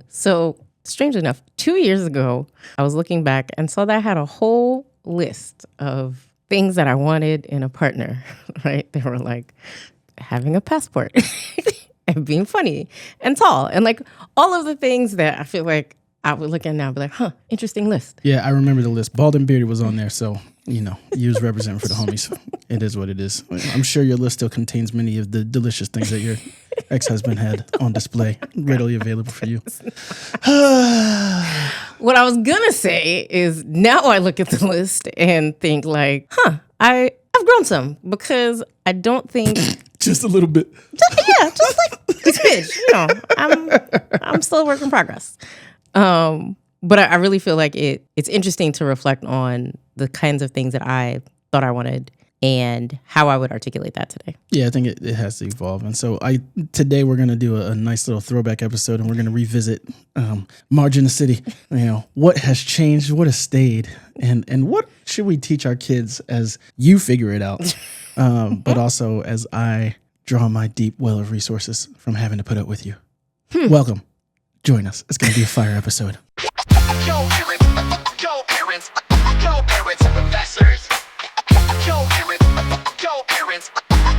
So, strangely enough, 2 years ago, I was looking back and saw that I had a whole list of things that I wanted in a partner, right? They were like having a passport and being funny and tall and like all of the things that I feel like I would look at now and be like, interesting list. Yeah, I remember the list. Bald and bearded was on there, so, you was representing for the homies. It is what it is. I'm sure your list still contains many of the delicious things that your ex-husband had on display, readily available for you. What I was going to say is now I look at the list and think like, I've grown some because I don't think... Just a little bit. Just like a smidge. I'm still a work in progress. But I really feel like it's interesting to reflect on the kinds of things that I thought I wanted and how I would articulate that today. Yeah, I think it has to evolve. And so today we're going to do a nice little throwback episode, and we're going to revisit Marge in the City. What has changed, what has stayed, and what should we teach our kids as you figure it out, but also as I draw my deep well of resources from having to put up with you. Welcome. Join us. It's going to be a fire episode. Yo, parents, professors.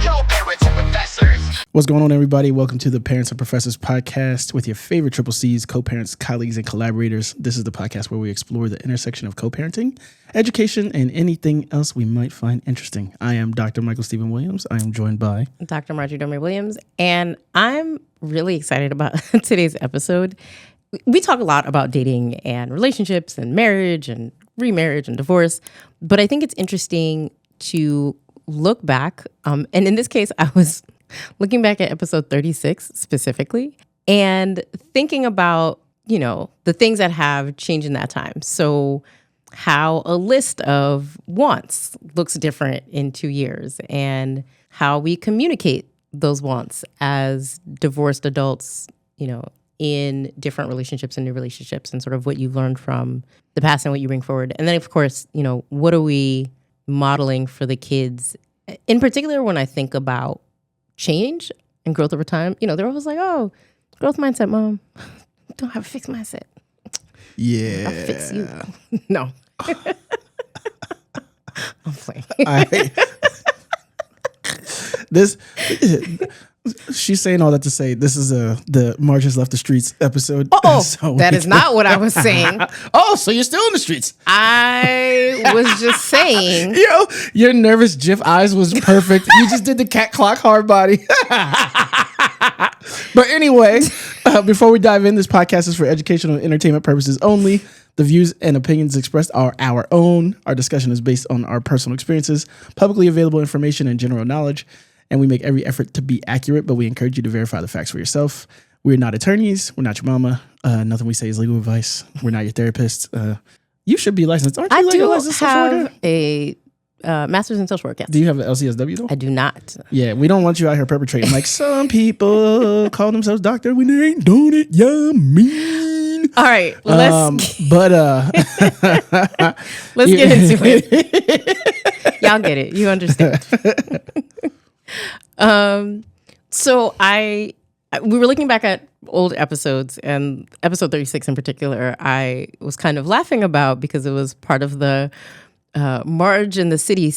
Yo, parents, professors. What's going on, everybody? Welcome to the Parents and Professors podcast with your favorite triple C's, co-parents, colleagues, and collaborators. This is the podcast where we explore the intersection of co-parenting, education, and anything else we might find interesting. I am Dr. Michael Stephen Williams. I am joined by Dr. Marjorie Williams, and I'm really excited about today's episode. We talk a lot about dating and relationships and marriage and remarriage and divorce, but I think it's interesting to look back. And in this case, I was looking back at episode 36 specifically and thinking about, the things that have changed in that time. So how a list of wants looks different in 2 years and how we communicate those wants as divorced adults, in different relationships and new relationships, and sort of what you learned from the past and what you bring forward. And then, of course, what are we modeling for the kids? In particular, when I think about change and growth over time, they're always like, oh, growth mindset, mom. Don't have a fixed mindset. Yeah. I'll fix you. No. I'm playing. She's saying all that to say this is the Marge has left the streets episode. So that is not what I was saying. Oh, so you're still in the streets. I was just saying. Your nervous GIF eyes was perfect. You just did the cat clock hard body. But anyway, before we dive in, this podcast is for educational and entertainment purposes only. The views and opinions expressed are our own. Our discussion is based on our personal experiences, publicly available information, and general knowledge. And we make every effort to be accurate, but we encourage you to verify the facts for yourself. We're not attorneys. We're not your mama. Nothing we say is legal advice. We're not your therapist. You should be licensed. Aren't you like a licensed social worker? I do have a master's in social work, yes. Do you have an LCSW though? I do not. Yeah, we don't want you out here perpetrating. Like some people call themselves doctor when they ain't doing it. Yeah, mean. All right, let's get into it. Y'all get it. You understand. So we were looking back at old episodes, and episode 36 in particular, I was kind of laughing about because it was part of the Marge in the City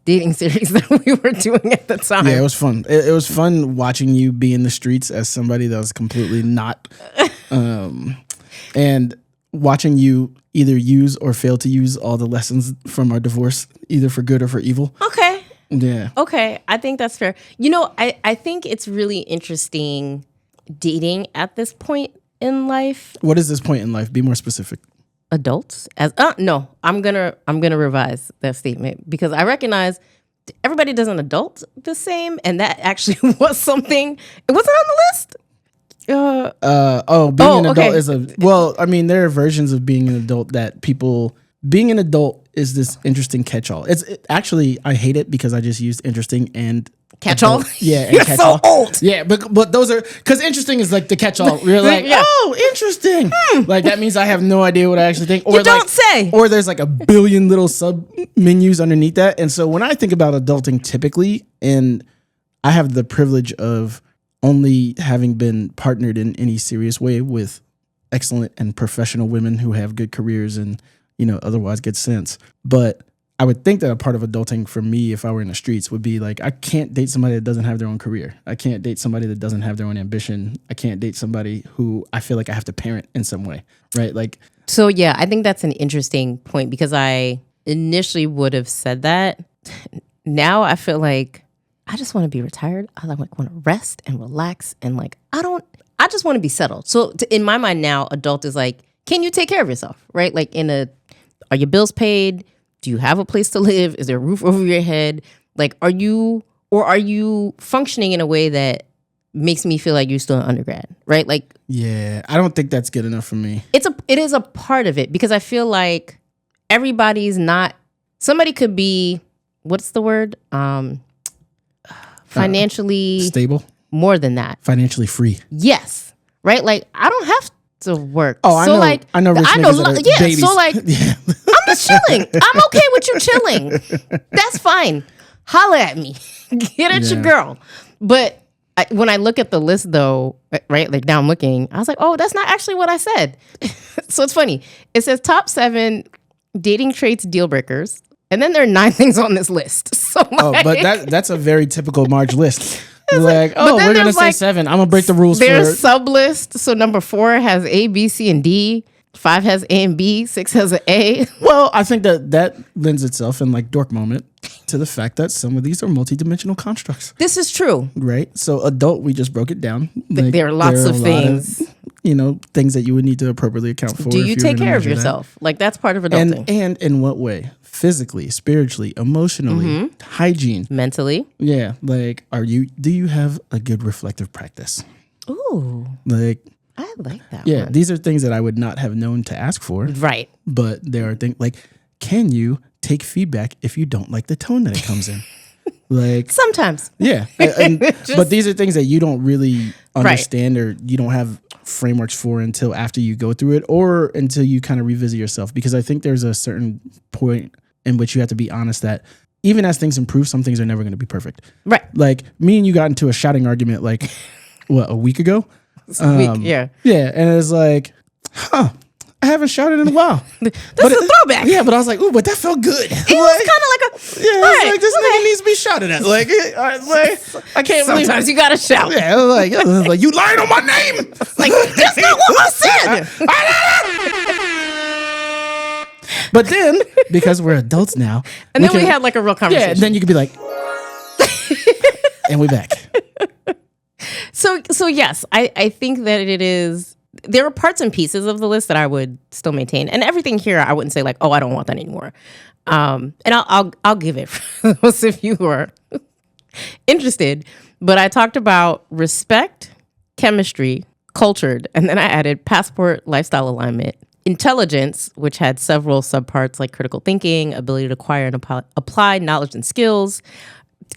dating series that we were doing at the time. Yeah, it was fun. It was fun watching you be in the streets as somebody that was completely not, and watching you either use or fail to use all the lessons from our divorce, either for good or for evil. Okay. Yeah. Okay. I think that's fair. I think it's really interesting dating at this point in life. What is this point in life? Be more specific. Adults no, I'm gonna revise that statement because I recognize everybody doesn't adult the same, and that actually was something. It wasn't on the list. Being an adult is there are versions of being an adult that people. Being an adult is this interesting catch-all. Actually, I hate it because I just used interesting and catch-all. Yeah, and you're catch-all. so old. Yeah, but those are because interesting is like the catch-all. You're like, oh, interesting. Like that means I have no idea what I actually think. Or you don't say. Or there's like a billion little sub menus underneath that. And so when I think about adulting, typically, and I have the privilege of only having been partnered in any serious way with excellent and professional women who have good careers and, otherwise good sense. But I would think that a part of adulting for me, if I were in the streets, would be like, I can't date somebody that doesn't have their own career. I can't date somebody that doesn't have their own ambition. I can't date somebody who I feel like I have to parent in some way, right? Like, So yeah, I think that's an interesting point because I initially would have said that. Now I feel like I just want to be retired. I want to rest and relax and I just want to be settled. So in my mind now, adult is like, can you take care of yourself, right? Like are your bills paid? Do you have a place to live? Is there a roof over your head? Like, are you functioning in a way that makes me feel like you're still an undergrad, right? Like, yeah, I don't think that's good enough for me. It is a part of it because I feel like everybody's not. Somebody could be, what's the word? Financially stable. More than that. Financially free. Yes, right. Like I don't have to work. Oh, I so know. Like I know. Rich I know. niggas that are Yeah. babies. So like, yeah. I'm just chilling. I'm okay with you chilling. That's fine. Holla at me. Get at your girl. But when I look at the list, though, right? Like now I'm looking. I was like, oh, that's not actually what I said. So it's funny. It says top 7 dating traits deal breakers, and then there are 9 things on this list. So but that's a very typical Marge list. Like, but then we're gonna there's say 7. I'm gonna break the rules. There's sub list. So number 4 has A, B, C, and D. 5 has A and B. 6 has an A. Well, I think that lends itself in like dork moment to the fact that some of these are multidimensional constructs. This is true. Right. So adult, we just broke it down. Like, there are lots of things. Things that you would need to appropriately account for. Do you take care of yourself? Like that's part of adulting. And in what way? Physically, spiritually, emotionally, hygiene, mentally. Yeah. Like, do you have a good reflective practice? Ooh. Like, I like that. Yeah, one. these are things that I would not have known to ask for. Right. But there are things like, can you take feedback if you don't like the tone that it comes in? Like sometimes. Yeah. But these are things that you don't really understand or you don't have frameworks for until after you go through it or until you kind of revisit yourself. Because I think there's a certain point in which you have to be honest that even as things improve, some things are never going to be perfect. Right. Like me and you got into a shouting argument like, a week ago? Yeah. Yeah. And it was like, I haven't shouted in a while. That's a throwback. Yeah, but I was like, ooh, but that felt good. It was kind of like a... Yeah, right, like this nigga needs to be shouted at. Like I can't believe... Sometimes you gotta shout. Yeah, I was like, you lying on my name. Like, that's not what I said. But then, because we're adults now... And then we had like a real conversation. Yeah, then you could be like... and we're back. So yes, I think that it is... There are parts and pieces of the list that I would still maintain, and everything here I wouldn't say like, oh, I don't want that anymore. And I'll give it for those of you who are interested. But I talked about respect, chemistry, cultured, and then I added passport, lifestyle alignment, intelligence, which had several subparts like critical thinking, ability to acquire and apply knowledge and skills.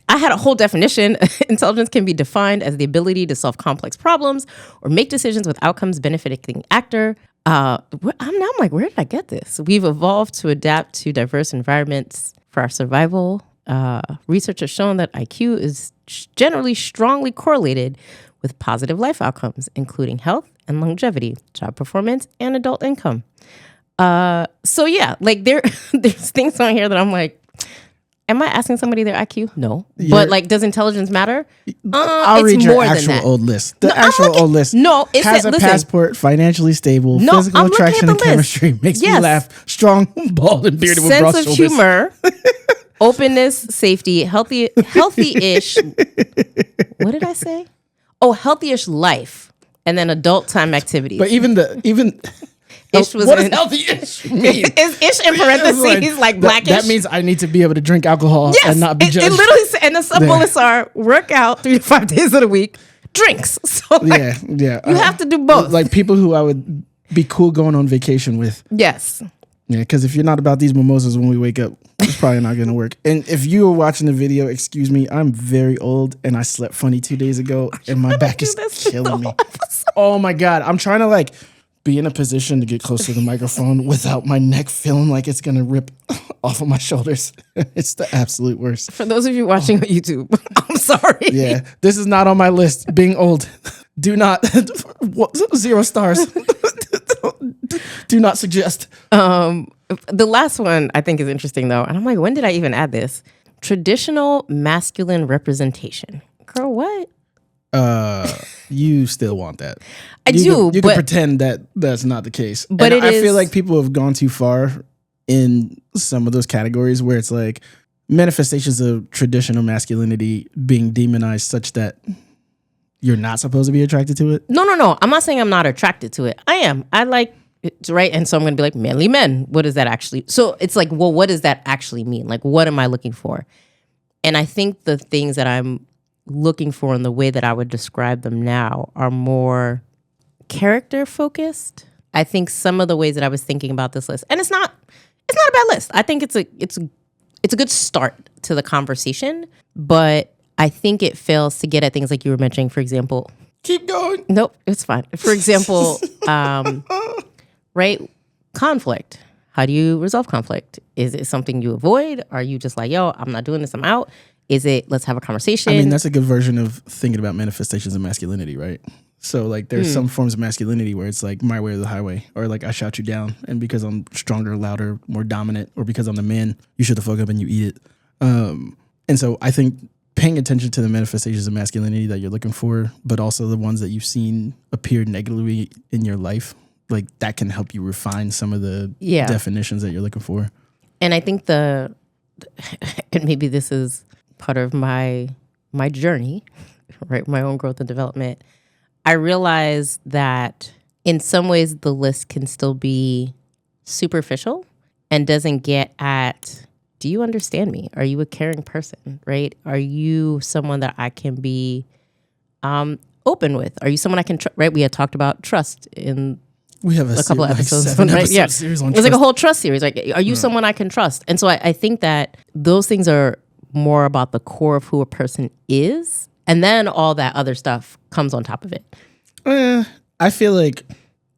I had a whole definition. Intelligence can be defined as the ability to solve complex problems or make decisions with outcomes benefiting the actor. I'm like, where did I get this? We've evolved to adapt to diverse environments for our survival. Research has shown that IQ is generally strongly correlated with positive life outcomes, including health and longevity, job performance, and adult income. So yeah, like there's things on here that I'm like, am I asking somebody their IQ? No. But like, does intelligence matter? I'll read your actual old list. The actual old list. No, it has a passport, financially stable, physical attraction and chemistry. Makes me laugh. Strong, bald, and bearded with broad shoulders. Sense of humor, openness, safety, healthy-ish. What did I say? Oh, healthy-ish life, and then adult time activities. But even. Ish was what does healthy-ish mean? Is ish in parentheses like blackish? That means I need to be able to drink alcohol and not be judged. It literally said, and the sub bullets are work out 3 to 5 days of the week, drinks. So like, yeah. You have to do both. Like people who I would be cool going on vacation with. Yes. Yeah, because if you're not about these mimosas when we wake up, it's probably not going to work. And if you were watching the video, excuse me, I'm very old and I slept funny 2 days ago and my back is killing me. Oh my God. I'm trying to like be in a position to get close to the microphone without my neck feeling like it's going to rip off of my shoulders. It's the absolute worst. For those of you watching on YouTube, I'm sorry. Yeah, this is not on my list. Being old. Do not. 0 stars. Do not suggest. The last one I think is interesting though. And I'm like, when did I even add this? Traditional masculine representation. Girl, what? You still want that. I do, You can but pretend that that's not the case. But and it I is- feel like people have gone too far in some of those categories where it's like manifestations of traditional masculinity being demonized such that you're not supposed to be attracted to it. no. I'm not saying I'm not attracted to it. I am. I like it, right? And so I'm going to be like, manly men. What does that actually? So it's like, well, what does that actually mean? Like, what am I looking for? And I think the things that I'm looking for in the way that I would describe them now are more character focused. I think some of the ways that I was thinking about this list, and it's not a bad list. I think it's a good start to the conversation, but I think it fails to get at things like you were mentioning, for example. Keep going. Nope, it's fine. For example, right? Conflict. How do you resolve conflict? Is it something you avoid? Are you just like, yo, I'm not doing this, I'm out? Is it, let's have a conversation? I mean, that's a good version of thinking about manifestations of masculinity, right? So like there's some forms of masculinity where it's like my way or the highway, or like I shout you down, and because I'm stronger, louder, more dominant, or because I'm the man, you shut the fuck up and you eat it. And so I think paying attention to the manifestations of masculinity that you're looking for, but also the ones that you've seen appear negatively in your life, like that can help you refine some of the definitions that you're looking for. And I think and maybe this is part of my journey, right? My own growth and development. I realize that in some ways the list can still be superficial and doesn't get at, do you understand me? Are you a caring person, right? Are you someone that I can be open with? Are you someone I can trust, right? We had talked about trust in We have a couple of episodes, seven right? episode Yeah. series on It's like a trust. whole trust series. Like, are you someone I can trust? And so I think that those things are more about the core of who a person is. And then all that other stuff comes on top of it. I feel like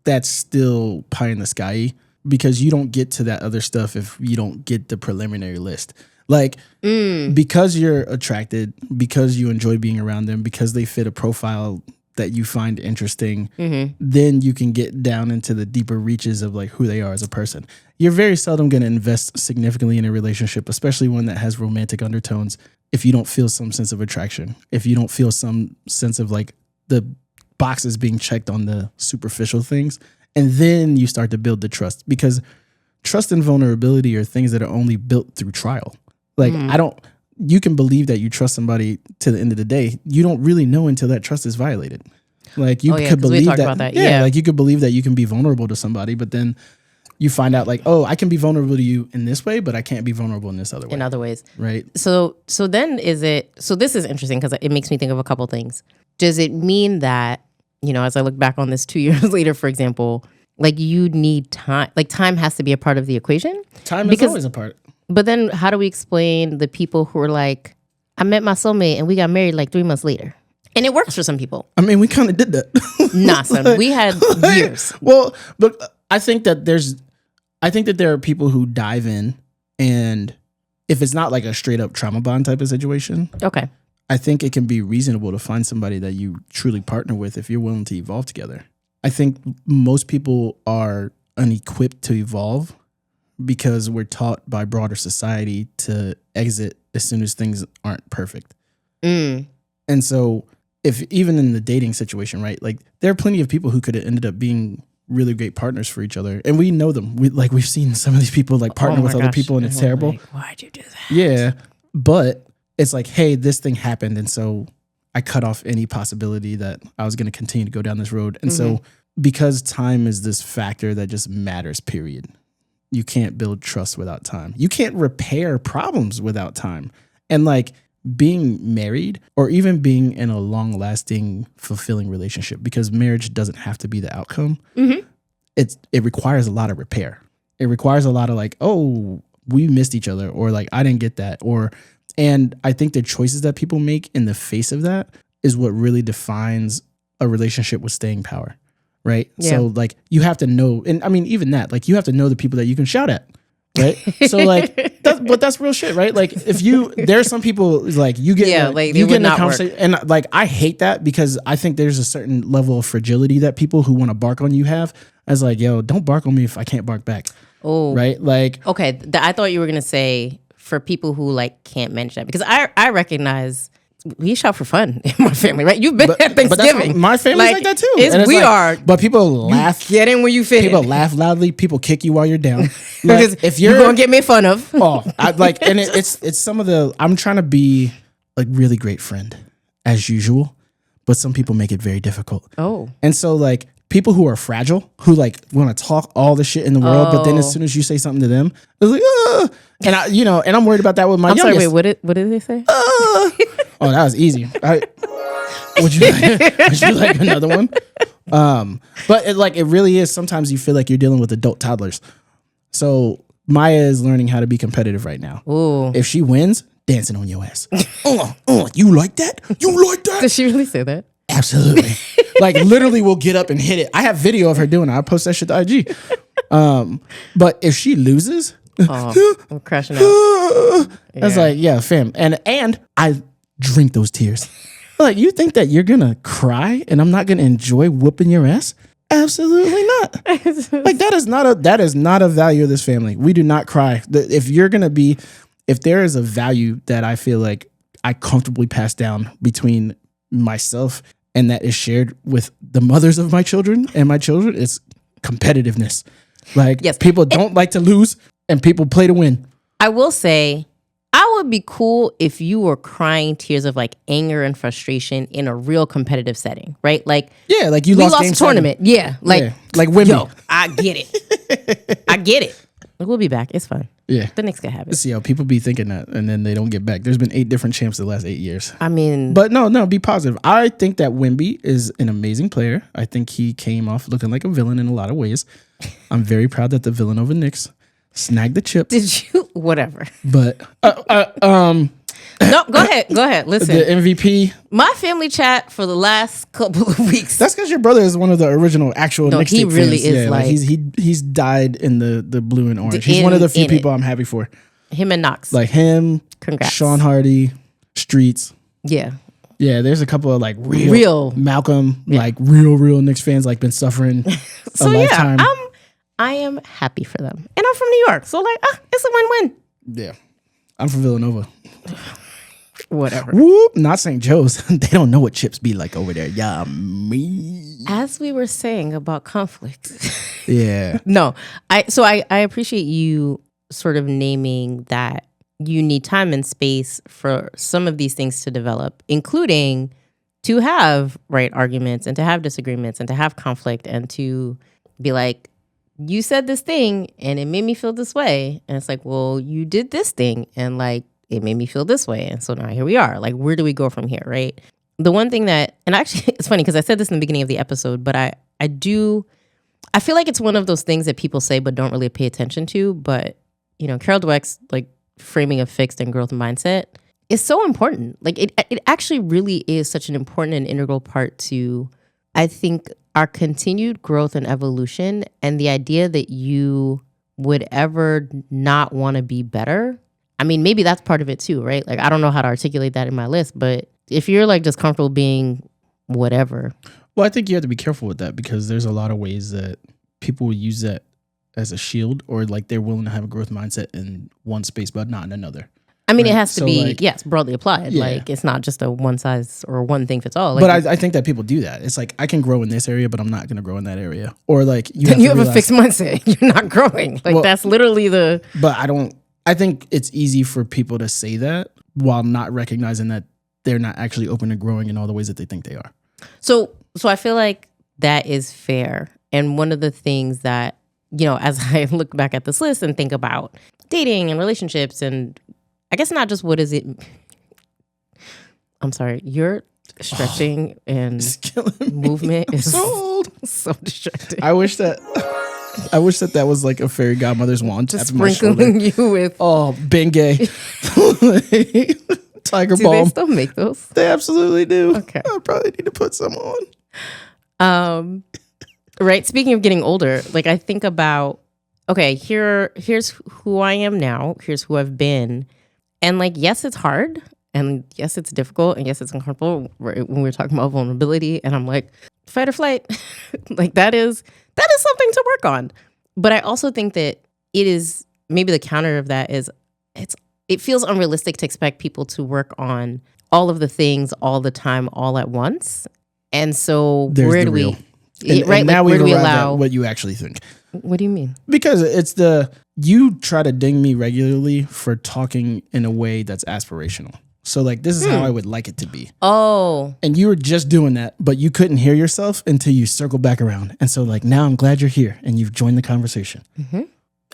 that's still pie in the sky because you don't get to that other stuff if you don't get the preliminary list. Like, because you're attracted, because you enjoy being around them, because they fit a profile that you find interesting, then you can get down into the deeper reaches of like who they are as a person. You're very seldom going to invest significantly in a relationship, especially one that has romantic undertones, if you don't feel some sense of attraction, if you don't feel some sense of like the boxes being checked on the superficial things. And then you start to build the trust, because trust and vulnerability are things that are only built through trial. Like, you can believe that you trust somebody to the end of the day. You don't really know until that trust is violated. Like you could 'cause we believe talked that, about that. yeah, like you could believe that you can be vulnerable to somebody, but then you find out like, oh, I can be vulnerable to you in this way, but I can't be vulnerable in this other way. In other ways. Right. So then this is interesting because it makes me think of a couple things. Does it mean that, you know, as I look back on this 2 years later, for example, like you need time, like time has to be a part of the equation? Time is always a part. But then how do we explain the people who are like, I met my soulmate and we got married like 3 months later? And it works for some people. I mean, we kind of did that. Nah, son. We had years. Well, but I think that there are people who dive in, and if it's not like a straight up trauma bond type of situation, Okay. I think it can be reasonable to find somebody that you truly partner with if you're willing to evolve together. I think most people are unequipped to evolve because we're taught by broader society to exit as soon as things aren't perfect. And so if even in the dating situation, right, like there are plenty of people who could have ended up being really great partners for each other. And we know them. We've seen some of these people like partner with other people and it's terrible. Like, why'd you do that? Yeah. But it's like, hey, this thing happened. And so I cut off any possibility that I was going to continue to go down this road. And so because time is this factor that just matters, period. You can't build trust without time. You can't repair problems without time. And like being married or even being in a long lasting, fulfilling relationship, because marriage doesn't have to be the outcome. It requires a lot of repair. It requires a lot of like, oh, we missed each other, or like, I didn't get that. And I think the choices that people make in the face of that is what really defines a relationship with staying power. Right. Yeah. So like you have to know, and I mean, even that, like you have to know the people that you can shout at. Right. So like, but but that's real shit, right? Like if there's some people like you get, like, you it get would in a not work. conversation, and like I hate that because I think there's a certain level of fragility that people who want to bark on you have. As like, yo, don't bark on me if I can't bark back. Oh, right, like okay. I thought you were gonna say for people who like can't manage that because I recognize. We shop for fun in my family, right? You've been at Thanksgiving. My family's like that too. It's, And it's we like, are. but people laugh. Get in where you fit People in. laugh loudly. People kick you while you're down. Like, Because if you're gonna get made fun of. oh, and it's some of the. I'm trying to be a really great friend as usual, but some people make it very difficult. Oh, And so like people who are fragile, who like want to talk all the shit in the world, but then as soon as you say something to them, it's like, and and I'm worried about that with my I'm youngest. sorry. Wait, what did they say? Oh, that was easy. Would you like another one? But it really is. Sometimes you feel like you're dealing with adult toddlers. So Maya is learning how to be competitive right now. Ooh. If she wins, dancing on your ass. You like that? You like that? Did she really say that? Absolutely. Like literally will get up and hit it. I have video of her doing it. I post that shit to IG. But if she loses, I'm crashing out. I was like, yeah, fam. And I drink those tears. Like, you think that you're gonna cry and I'm not gonna enjoy whooping your ass? Absolutely not. Like that is not a value of this family. We do not cry. If there is a value that I feel like I comfortably pass down between myself and that is shared with the mothers of my children and my children, it's competitiveness. Like Yes. people don't like to lose and people play to win. I will say, I would be cool if you were crying tears of like anger and frustration in a real competitive setting, right? Like, Yeah, like you we lost lost game a tournament. Yeah, like Wimby. yo, I get it. I get it. We'll be back. It's fine. Yeah. The Knicks can have it. See how people be thinking that and then they don't get back. There's been 8 different champs the last 8 years. I mean, But no, be positive. I think that Wimby is an amazing player. I think he came off looking like a villain in a lot of ways. I'm very proud that the villain over Knicks snagged the chip. did you? Whatever. But No, go ahead. Listen, the MVP, my family chat for the last couple of weeks. that's because your brother is one of the original actual Knicks he fans. really is, Yeah, like- he's died in the blue and orange. He's In- one of the few in people it. I'm happy for. Him and Knox. Like him, Congrats. Sean Hardy, Streets. Yeah. Yeah, there's a couple of like Real. Malcolm, like real Knicks fans, like been suffering So a yeah, lifetime. I am happy for them, and I'm from New York, so like, it's a win-win. Yeah, I'm from Villanova. Whatever. Whoop, not St. Joe's. They don't know what chips be like over there. Yeah, me. As we were saying about conflict, Yeah, no, I appreciate you sort of naming that you need time and space for some of these things to develop, including to have right arguments and to have disagreements and to have conflict and to be like, you said this thing and it made me feel this way. And it's like, well, you did this thing and like it made me feel this way. And so now here we are. Like, where do we go from here, right? The one thing that, and actually it's funny because I said this in the beginning of the episode, but I feel like it's one of those things that people say but don't really pay attention to. But, you know, Carol Dweck's like framing of fixed and growth mindset is so important. Like it actually really is such an important and integral part to, I think, our continued growth and evolution, and the idea that you would ever not want to be better. I mean, maybe that's part of it too, right? Like, I don't know how to articulate that in my list, but if you're like just comfortable being whatever. well, I think you have to be careful with that because there's a lot of ways that people will use that as a shield, or like they're willing to have a growth mindset in one space but not in another. I mean, Right. it has to So, be, like- yes, broadly applied. Yeah. Like, it's not just a one size or one thing fits all. Like, But I think that people do that. It's like I can grow in this area, but I'm not going to grow in that area. Or like you then you have to a realize- fixed mindset. You're not growing. Like, Well- that's literally the. But I think it's easy for people to say that while not recognizing that they're not actually open to growing in all the ways that they think they are. So I feel like that is fair. And one of the things that, you know, as I look back at this list and think about dating and relationships, and I guess not just what is it. I'm sorry, your stretching and It's killing me. movement is So old. so distracting. I wish that was like a fairy godmother's wand. Just tapping my shoulder. sprinkling you with. Oh, Bengay. Tiger Do Balm. they still make those? They absolutely do. Okay. I probably need to put some on. Right. Speaking of getting older, like I think about okay, here's who I am now. Here's who I've been. And like, yes, it's hard. And yes, it's difficult. And yes, it's uncomfortable when we're talking about vulnerability. And I'm like, fight or flight. Like that is something to work on. But I also think that it is maybe the counter of that is it feels unrealistic to expect people to work on all of the things all the time, all at once. And so There's where the do we, real. And right? now Like, where do we arrived allow? at what you actually think. What do you mean? Because you try to ding me regularly for talking in a way that's aspirational. So like, this is how I would like it to be. Oh, And you were just doing that, but you couldn't hear yourself until you circle back around. And so like, now I'm glad you're here and you've joined the conversation.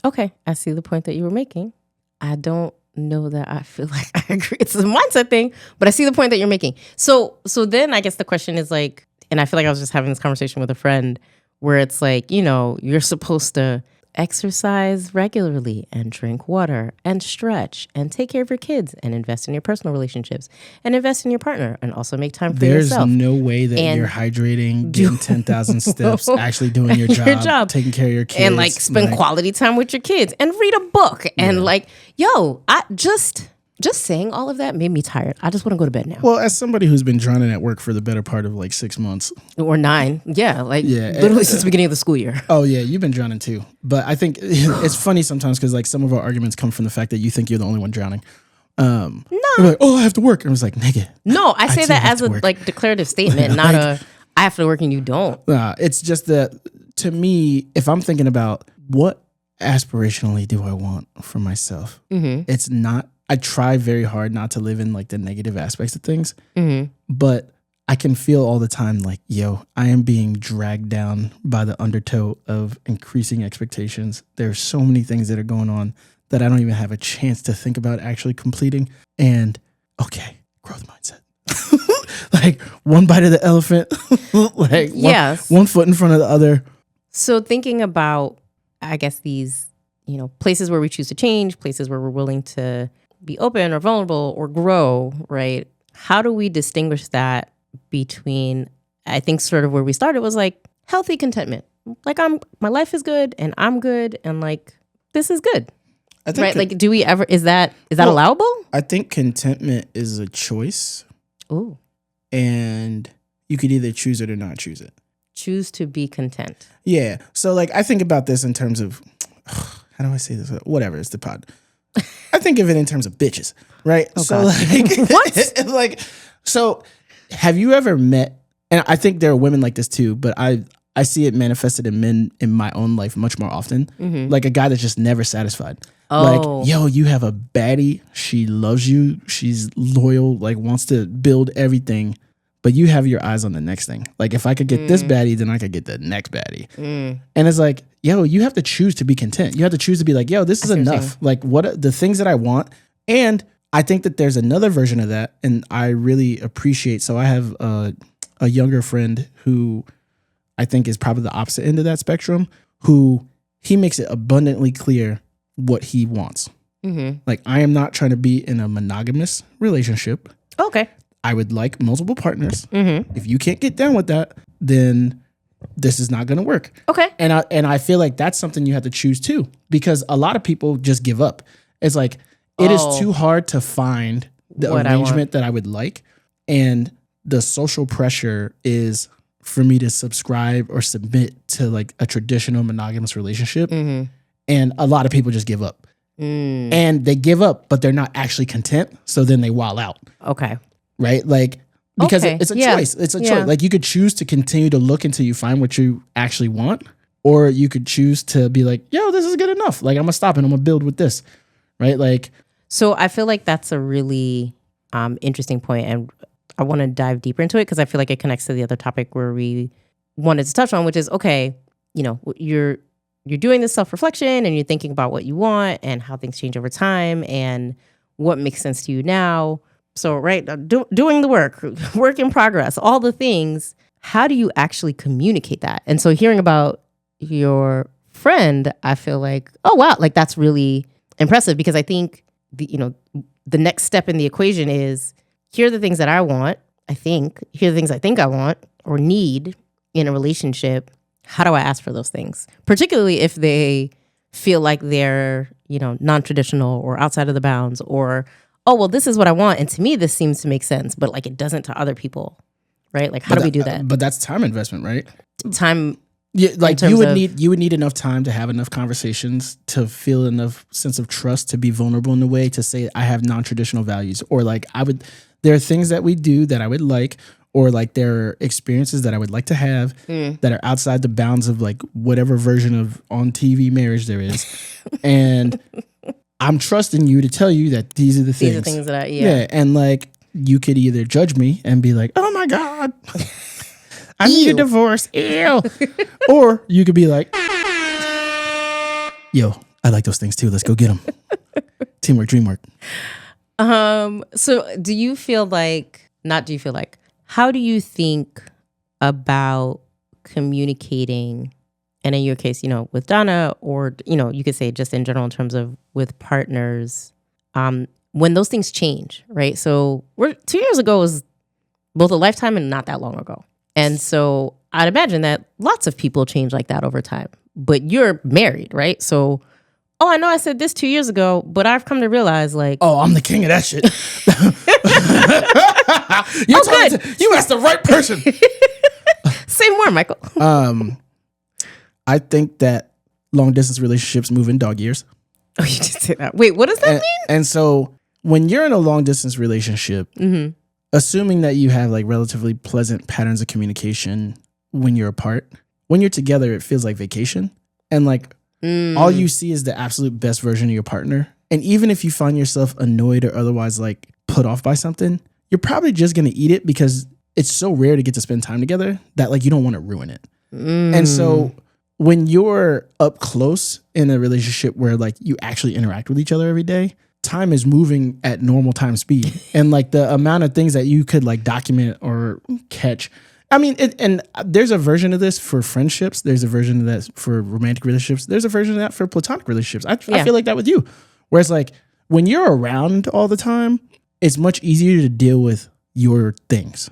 okay. I see the point that you were making. I don't know that I feel like I agree. It's a mindset thing, but I see the point that you're making. So then I guess the question is like, and I feel like I was just having this conversation with a friend where it's like, you're supposed to exercise regularly and drink water and stretch and take care of your kids and invest in your personal relationships and invest in your partner and also make time for There's yourself. no way that And you're hydrating, getting 10,000 steps, actually doing your job, taking care of your kids. And like spend quality time with your kids and read a book. And like, I just saying all of that made me tired. I just want to go to bed now. Well, as somebody who's been drowning at work for the better part of like 6 months. Or 9. Yeah. Literally since the beginning of the school year. Oh yeah, you've been drowning too. But I think it's funny sometimes because like some of our arguments come from the fact that you think you're the only one drowning. No. You're like, I have to work. And I was like, nigga. No, I say too that have as to a work. like declarative statement, not a I have to work and you don't. It's just that to me, if I'm thinking about what aspirationally do I want for myself, it's not. I try very hard not to live in like the negative aspects of things, but I can feel all the time like, I am being dragged down by the undertow of increasing expectations. There's so many things that are going on that I don't even have a chance to think about actually completing. And okay, growth mindset. Like one bite of the elephant, like one foot in front of the other. So thinking about, I guess, these, places where we choose to change, places where we're willing to be open or vulnerable or grow, right? How do we distinguish that between, I think sort of where we started was like healthy contentment. Like my life is good and I'm good and like, this is good. I think right? Like, do we ever, is that allowable? I think contentment is a choice. Ooh. And you could either choose it or not choose it. Choose to be content. Yeah. So like, I think about this in terms of, how do I say this? Whatever, it's the pod. I think of it in terms of bitches, right? Oh, so God. like, What? Like, so have you ever met, and I think there are women like this too, but I see it manifested in men in my own life much more often. Like a guy that's just never satisfied. Oh. Like, you have a baddie. She loves you. She's loyal, like wants to build everything. But you have your eyes on the next thing. Like if I could get this baddie, then I could get the next baddie. And it's like, you have to choose to be content. You have to choose to be like, this is enough. Like what are the things that I want? And I think that there's another version of that. And I really appreciate. So I have a younger friend who I think is probably the opposite end of that spectrum, who he makes it abundantly clear what he wants. Like I am not trying to be in a monogamous relationship. Okay. I would like multiple partners. If you can't get down with that, then this is not going to work. Okay. And I feel like that's something you have to choose too, because a lot of people just give up. It's like, it is too hard to find the what arrangement that I would like. And the social pressure is for me to subscribe or submit to like a traditional monogamous relationship. And a lot of people just give up. And they give up, but they're not actually content. So then they wall out. Okay. Right? Like, because Okay. it's a Yeah. choice. It's a Yeah. choice. Like you could choose to continue to look until you find what you actually want, or you could choose to be like, this is good enough. Like I'm gonna stop and I'm gonna build with this. Right? Like, so I feel like that's a really interesting point, and I want to dive deeper into it because I feel like it connects to the other topic where we wanted to touch on, which is, okay, you're doing this self-reflection and you're thinking about what you want and how things change over time and what makes sense to you now. So, right, doing the work in progress, all the things, how do you actually communicate that? And so hearing about your friend, I feel like, oh, wow, like that's really impressive, because I think the next step in the equation is, here are the things that I want, here are the things I think I want or need in a relationship. How do I ask for those things? Particularly if they feel like they're, non-traditional or outside of the bounds, or, oh, well, this is what I want. And to me, this seems to make sense, but like it doesn't to other people, right? Like, how do we do that? But that's time investment, right? Time. Yeah, like you would need enough time to have enough conversations to feel enough sense of trust to be vulnerable in a way to say I have non-traditional values, or like there are things that we do that I would like, or like there are experiences that I would like to have that are outside the bounds of like whatever version of on TV marriage there is, and I'm trusting you to tell you that these are the things. These are things that yeah, and like you could either judge me and be like, oh my God. I need a divorce. Ew. Or you could be like, yo, I like those things too. Let's go get them. Teamwork, dreamwork. So do you feel like, how do you think about communicating, and in your case, with Donna, or, you could say just in general in terms of with partners, when those things change, right? So 2 years ago was both a lifetime and not that long ago. And so I'd imagine that lots of people change like that over time. But you're married, right? So, I know I said this 2 years ago, but I've come to realize like... Oh, I'm the king of that shit. You asked the right person. Say more, Michael. I think that long distance relationships move in dog years. Oh, you just said that. Wait, what does that mean? And so when you're in a long distance relationship... Assuming that you have like relatively pleasant patterns of communication when you're apart, when you're together, it feels like vacation. And like all you see is the absolute best version of your partner. And even if you find yourself annoyed or otherwise like put off by something, you're probably just going to eat it because it's so rare to get to spend time together that like you don't want to ruin it. And so when you're up close in a relationship where like you actually interact with each other every day, time is moving at normal time speed, and like the amount of things that you could like document or catch. I mean, and there's a version of this for friendships. There's a version of that for romantic relationships. There's a version of that for platonic relationships. I feel like that with you. Whereas like when you're around all the time, it's much easier to deal with your things.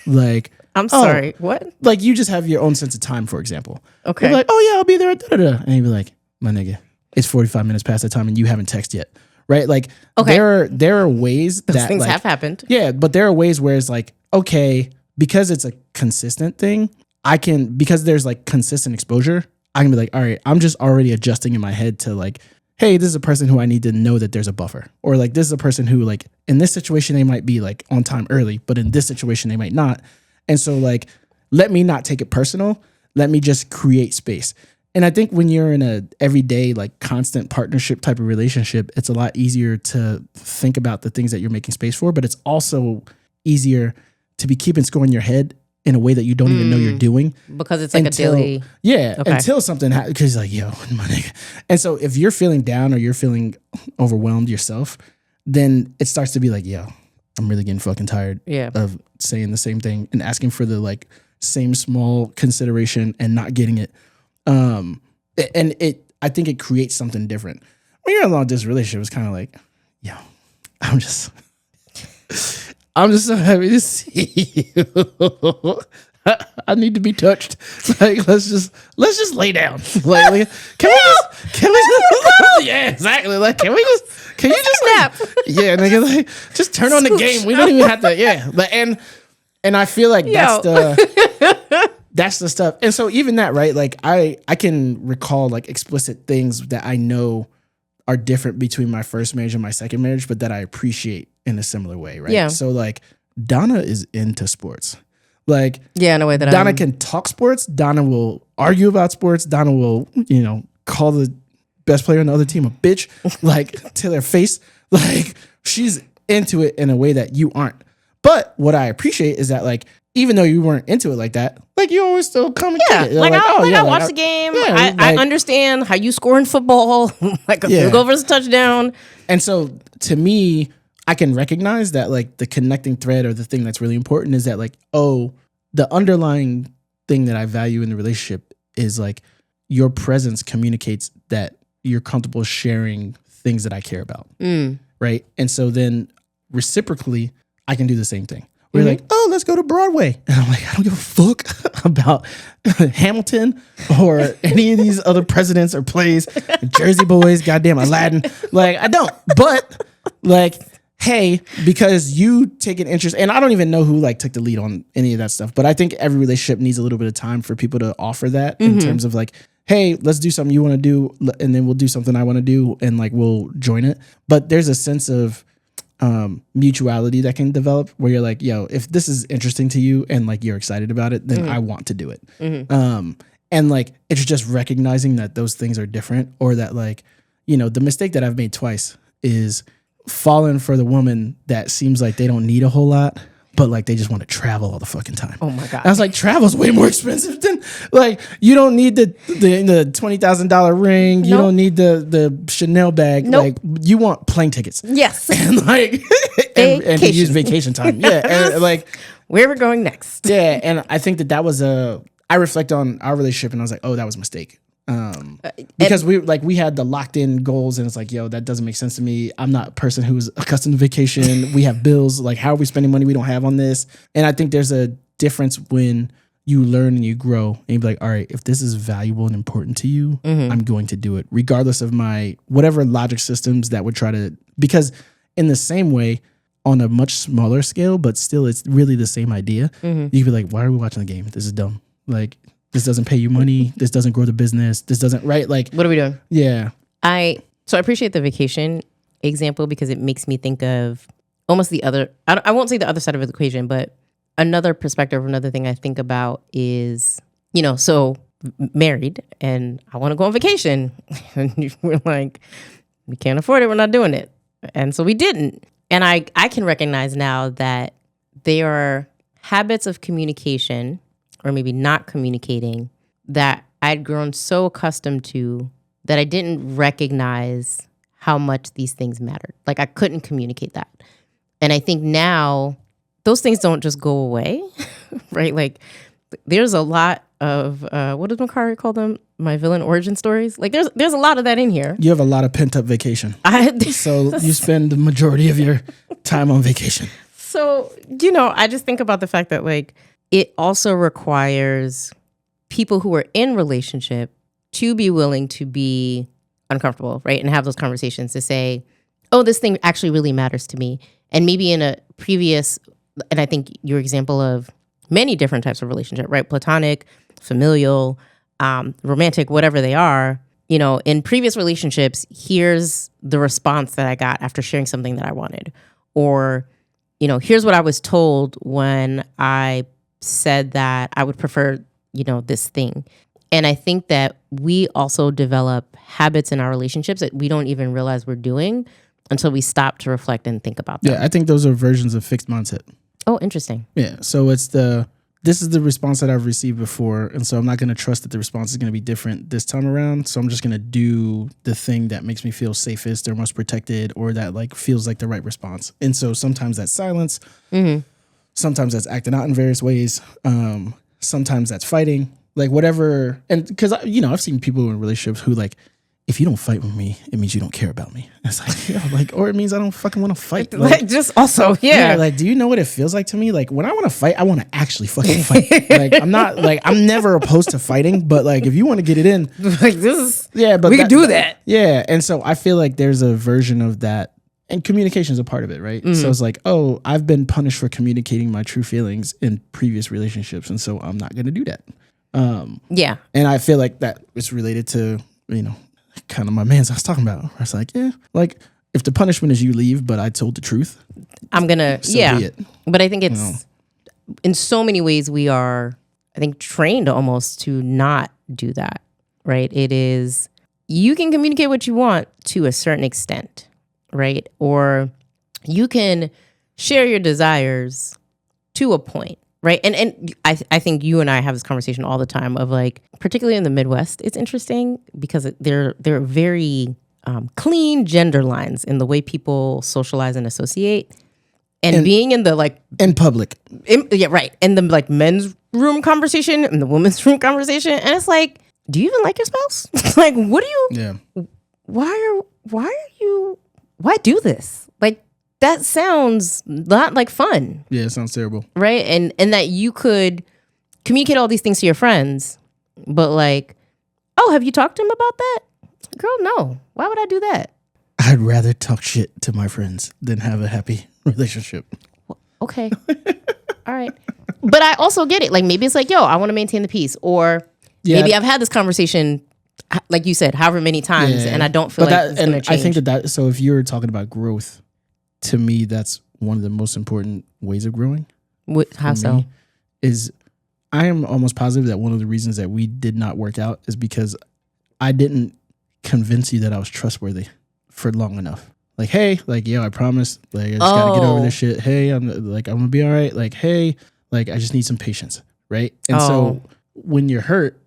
Like, I'm sorry, what? Like you just have your own sense of time, for example. Okay. You're like, oh yeah, I'll be there at da-da-da. And you'd be like, my nigga, it's 45 minutes past that time and you haven't texted yet. Right? Like there are ways those things have happened. Yeah, but there are ways where it's like, okay, because it's a consistent thing, because there's like consistent exposure, I can be like, all right, I'm just already adjusting in my head to like, hey, this is a person who I need to know that there's a buffer. Or like this is a person who like in this situation they might be like on time early, but in this situation they might not. And so like, let me not take it personal. Let me just create space. And I think when you're in a everyday, like constant partnership type of relationship, it's a lot easier to think about the things that you're making space for, but it's also easier to be keeping score in your head in a way that you don't even know you're doing. Because it's like a daily... Yeah, until something happens, because like, yo, my nigga. And so if you're feeling down or you're feeling overwhelmed yourself, then it starts to be like, yo, I'm really getting fucking tired of saying the same thing and asking for the like same small consideration and not getting it. I think it creates something different. When you're in a long distance relationship, it's kind of like, yo, I'm just so happy to see you. I need to be touched. Like, let's just lay down. Like can we just yeah, exactly. Like, can you just snap? Yeah, nigga, like, just turn on the game. We don't even have to, yeah. But and I feel like that's the stuff. And so even that, right? Like I can recall like explicit things that I know are different between my first marriage and my second marriage, but that I appreciate in a similar way, right? Yeah. So like Donna is into sports. Like, yeah, in a way that Donna can talk sports. Donna will argue about sports. Donna will, call the best player on the other team a bitch, like to their face. Like she's into it in a way that you aren't. But what I appreciate is that like, even though you weren't into it like that, like you always still come and get it. I watch the game. Yeah, I understand how you score in football, like a field goal versus touchdown. And so to me, I can recognize that like the connecting thread or the thing that's really important is that like, oh, the underlying thing that I value in the relationship is like your presence communicates that you're comfortable sharing things that I care about. Right. And so then reciprocally, I can do the same thing. We're like, oh, let's go to Broadway. And I'm like, I don't give a fuck. about Hamilton or any of these other presidents or plays, Jersey Boys, goddamn Aladdin. Like, I don't. But like, hey, because you take an interest, and I don't even know who like took the lead on any of that stuff, but I think every relationship needs a little bit of time for people to offer that in terms of like, hey, let's do something you want to do, and then we'll do something I want to do, and like we'll join it. But there's a sense of mutuality that can develop where you're like, yo, if this is interesting to you and like you're excited about it, then I want to do it. And like it's just recognizing that those things are different, or that like, you know, the mistake that I've made twice is falling for the woman that seems like they don't need a whole lot, but like they just want to travel all the fucking time. Oh my God. I was like, travel's way more expensive than like, you don't need the $20,000 ring. You don't need the Chanel bag. Like you want plane tickets. Yes. And like, and to use vacation time. Yeah. And like, where we're going next. Yeah. And I think that was I reflect on our relationship and I was like, oh, that was a mistake. Because we had the locked in goals and it's like, yo, that doesn't make sense to me. I'm not a person who's accustomed to vacation. We have bills. Like, how are we spending money we don't have on this? And I think there's a difference when you learn and you grow and you be like, all right, if this is valuable and important to you, I'm going to do it regardless of my whatever logic systems that would try to, because in the same way, on a much smaller scale, but still it's really the same idea. You could be like, why are we watching the game? This is dumb. Like, this doesn't pay you money. This doesn't grow the business. This doesn't, right? Like, what are we doing? Yeah. So I appreciate the vacation example because it makes me think of almost the other, I won't say the other side of the equation, but another perspective, another thing I think about is, you know, so married and I want to go on vacation. And we're like, we can't afford it. We're not doing it. And so we didn't. And I can recognize now that there are habits of communication or maybe not communicating that I'd grown so accustomed to that I didn't recognize how much these things mattered. Like I couldn't communicate that. And I think now those things don't just go away, right? Like there's a lot of, what does Macari call them? My villain origin stories. Like there's a lot of that in here. You have a lot of pent up vacation. So you spend the majority of your time on vacation. So, you know, I just think about the fact that like, it also requires people who are in relationship to be willing to be uncomfortable, right? And have those conversations to say, oh, this thing actually really matters to me. And maybe in a previous, and I think your example of many different types of relationship, right? Platonic, familial, romantic, whatever they are, you know, in previous relationships, here's the response that I got after sharing something that I wanted. Or, you know, here's what I was told when I said that I would prefer, you know, this thing. And I think that we also develop habits in our relationships that we don't even realize we're doing until we stop to reflect and think about them. Yeah, I think those are versions of fixed mindset. Oh, interesting. Yeah, so it's this is the response that I've received before, and so I'm not going to trust that the response is going to be different this time around. So I'm just going to do the thing that makes me feel safest or most protected, or that like feels like the right response. And so sometimes that's silence. Sometimes that's acting out in various ways. Sometimes that's fighting, like whatever. And because, you know, I've seen people in relationships who like, if you don't fight with me, it means you don't care about me. It's like, yeah, like, or it means I don't fucking want to fight. Like just also, yeah. Like, do you know what it feels like to me? Like when I want to fight, I want to actually fucking fight. Like I'm never opposed to fighting, but like if you want to get it in, like this is, yeah, but we can do that. Yeah. And so I feel like there's a version of that. And communication is a part of it, right? So it's like, oh, I've been punished for communicating my true feelings in previous relationships, and so I'm not going to do that. Yeah. And I feel like that is related to, you know, kind of my man's I was talking about. Where it's like, yeah, like if the punishment is you leave, but I told the truth, I'm going to, so yeah. be it. But I think it's, in so many ways we are, I think, trained almost to not do that, right? It is, you can communicate what you want to a certain extent, right? Or you can share your desires to a point, right? And I think you and I have this conversation all the time of like, particularly in the Midwest, it's interesting because there are very clean gender lines in the way people socialize and associate. And being in the like... In public. Yeah, right. In the like men's room conversation and the women's room conversation. And it's like, do you even like your spouse? Like, what do you... Yeah. Why do this? Like, that sounds not like fun. Yeah, it sounds terrible. Right? And that you could communicate all these things to your friends, but like, oh, have you talked to him about that? Girl, no. Why would I do that? I'd rather talk shit to my friends than have a happy relationship. Okay. All right. But I also get it. Like, maybe it's like, yo, I want to maintain the peace. Or maybe I've had this conversation, like you said, however many times, and I don't feel like it's going to change. I think that, so if you're talking about growth, to me, that's one of the most important ways of growing. How so? Is I am almost positive that one of the reasons that we did not work out is because I didn't convince you that I was trustworthy for long enough. Like, hey, like, yo, I promise. Like, I just gotta get over this shit. Hey, I'm gonna be all right. Like, hey, like, I just need some patience, right? And so when you're hurt,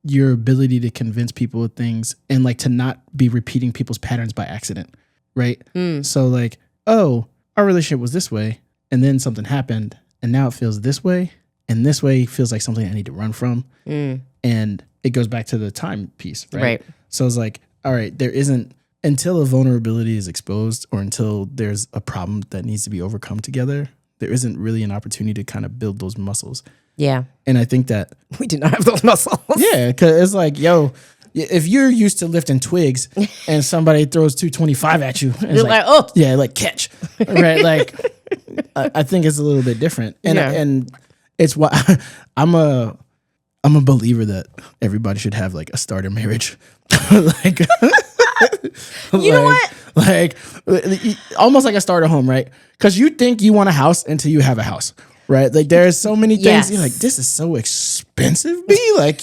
your ability to convince people of things and like to not be repeating people's patterns by accident, right? So like, oh, our relationship was this way, and then something happened, and now it feels this way, and this way feels like something I need to run from, and it goes back to the time piece, right? So it's like, all right, there isn't, until a vulnerability is exposed or until there's a problem that needs to be overcome together, there isn't really an opportunity to kind of build those muscles. Yeah. And I think that we did not have those muscles. Yeah, because it's like, yo, if you're used to lifting twigs and somebody throws 225 at you, and it's like, oh, yeah, like catch, right? Like, I think it's a little bit different, and it's why I'm a believer that everybody should have like a starter marriage, like. You know what? Like, almost like a starter home, right? Because you think you want a house until you have a house, right? Like, there's so many things. You're like, this is so expensive, B. Like,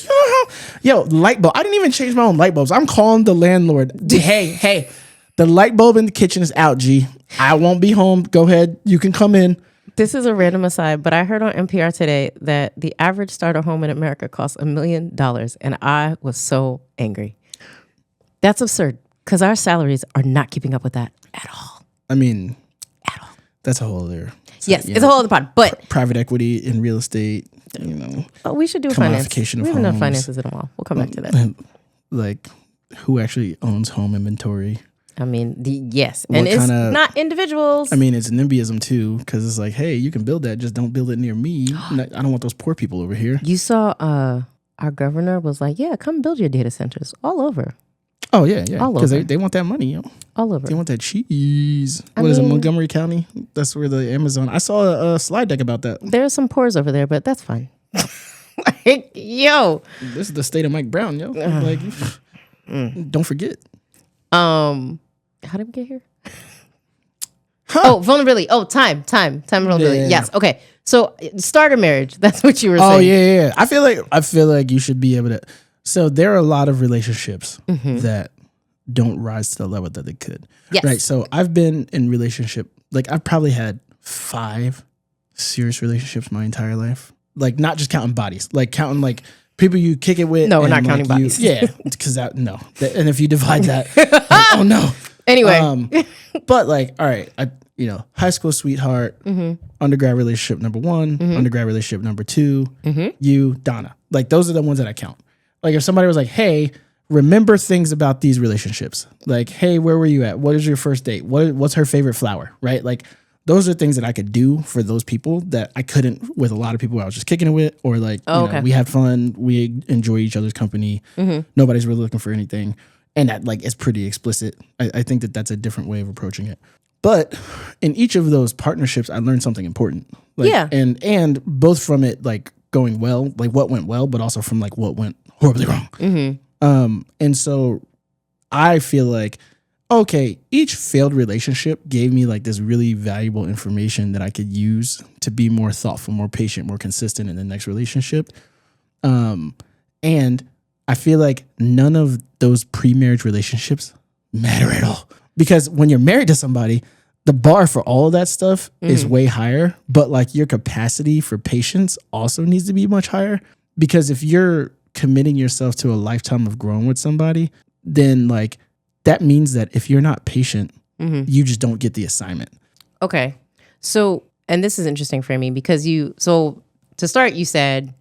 yo, light bulb. I didn't even change my own light bulbs. I'm calling the landlord. Hey, the light bulb in the kitchen is out, G. I won't be home. Go ahead. You can come in. This is a random aside, but I heard on NPR today that the average starter home in America costs $1 million, and I was so angry. That's absurd, because our salaries are not keeping up with that at all. I mean, at all. That's a whole other. Yes, it's a whole other part. But private equity in real estate, you know. Oh, we should do a finance. Commodification of we haven't homes. done finances in a while. We'll come back to that. Like, who actually owns home inventory? I mean, and it's not individuals. I mean, it's NIMBYism too, because it's like, hey, you can build that, just don't build it near me. I don't want those poor people over here. You saw our governor was like, yeah, come build your data centers all over. Oh, yeah. Because they want that money, yo. All over. They want that cheese. What is it, Montgomery County? That's where the Amazon. I saw a slide deck about that. There's some pores over there, but that's fine. Like, yo. This is the state of Mike Brown, yo. Like, don't forget. How did we get here? Oh, vulnerability. Oh, time vulnerability. Yeah. Yes. Okay. So starter marriage. That's what you were saying. Oh, yeah. I feel like you should be able to. So there are a lot of relationships that don't rise to the level that they could. Yes. Right. So I've been in relationship, like I've probably had 5 serious relationships my entire life. Like, not just counting bodies, like counting like people you kick it with. No, we're not counting bodies. Yeah. Because and if you divide that, like, oh no. Anyway. But like, all right, high school sweetheart, undergrad relationship number 1, undergrad relationship number 2, you, Donna. Like, those are the ones that I count. Like, if somebody was like, hey, remember things about these relationships. Like, hey, where were you at? What is your first date? What's her favorite flower? Right? Like, those are things that I could do for those people that I couldn't with a lot of people I was just kicking it with, or like, we had fun. We enjoy each other's company. Nobody's really looking for anything. And that, like, is pretty explicit. I think that that's a different way of approaching it. But in each of those partnerships, I learned something important. Like, and both from it, like, going well, like what went well, but also from like what went horribly wrong. And so I feel like, okay, each failed relationship gave me like this really valuable information that I could use to be more thoughtful, more patient, more consistent in the next relationship. And I feel like none of those pre-marriage relationships matter at all, because when you're married to somebody, the bar for all of that stuff is way higher, but like your capacity for patience also needs to be much higher, because if you're committing yourself to a lifetime of growing with somebody, then like that means that if you're not patient, you just don't get the assignment. Okay. So, and this is interesting for me because to start, you said,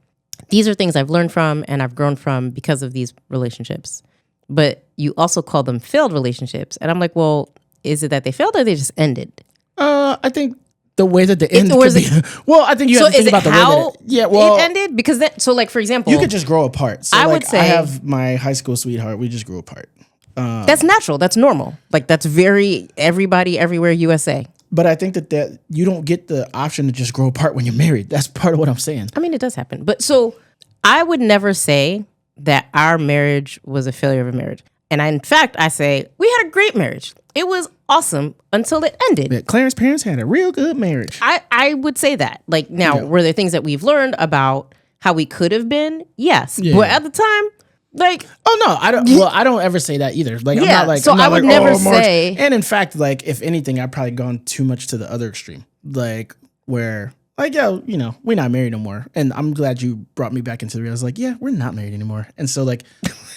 these are things I've learned from and I've grown from because of these relationships, but you also call them failed relationships. And I'm like, well, is it that they failed or they just ended? I think the way that the end or could is be. Well, I think you So have to is think it about the way how that it it ended? Because then, so like for example, you could just grow apart. So I like, would say- I have my high school sweetheart. We just grew apart. that's natural. That's normal. Like that's very everybody everywhere USA. But I think that you don't get the option to just grow apart when you're married. That's part of what I'm saying. I mean, it does happen. But so I would never say that our marriage was a failure of a marriage. And in fact, I say we had a great marriage. It was awesome until it ended. Yeah, Clarence's parents had a real good marriage. I would say that. Like now, were there things that we've learned about how we could have been? Yes. Yeah. But at the time, like Oh no, I don't. Well, I don't ever say that either. Like I'm Yeah, not like. so I'm not I would like, never oh, Marge. say- And in fact, like if anything, I've probably gone too much to the other extreme. Like where, like yo, we're not married no more. And I'm glad you brought me back into the real. I was like, yeah, we're not married anymore. And so like,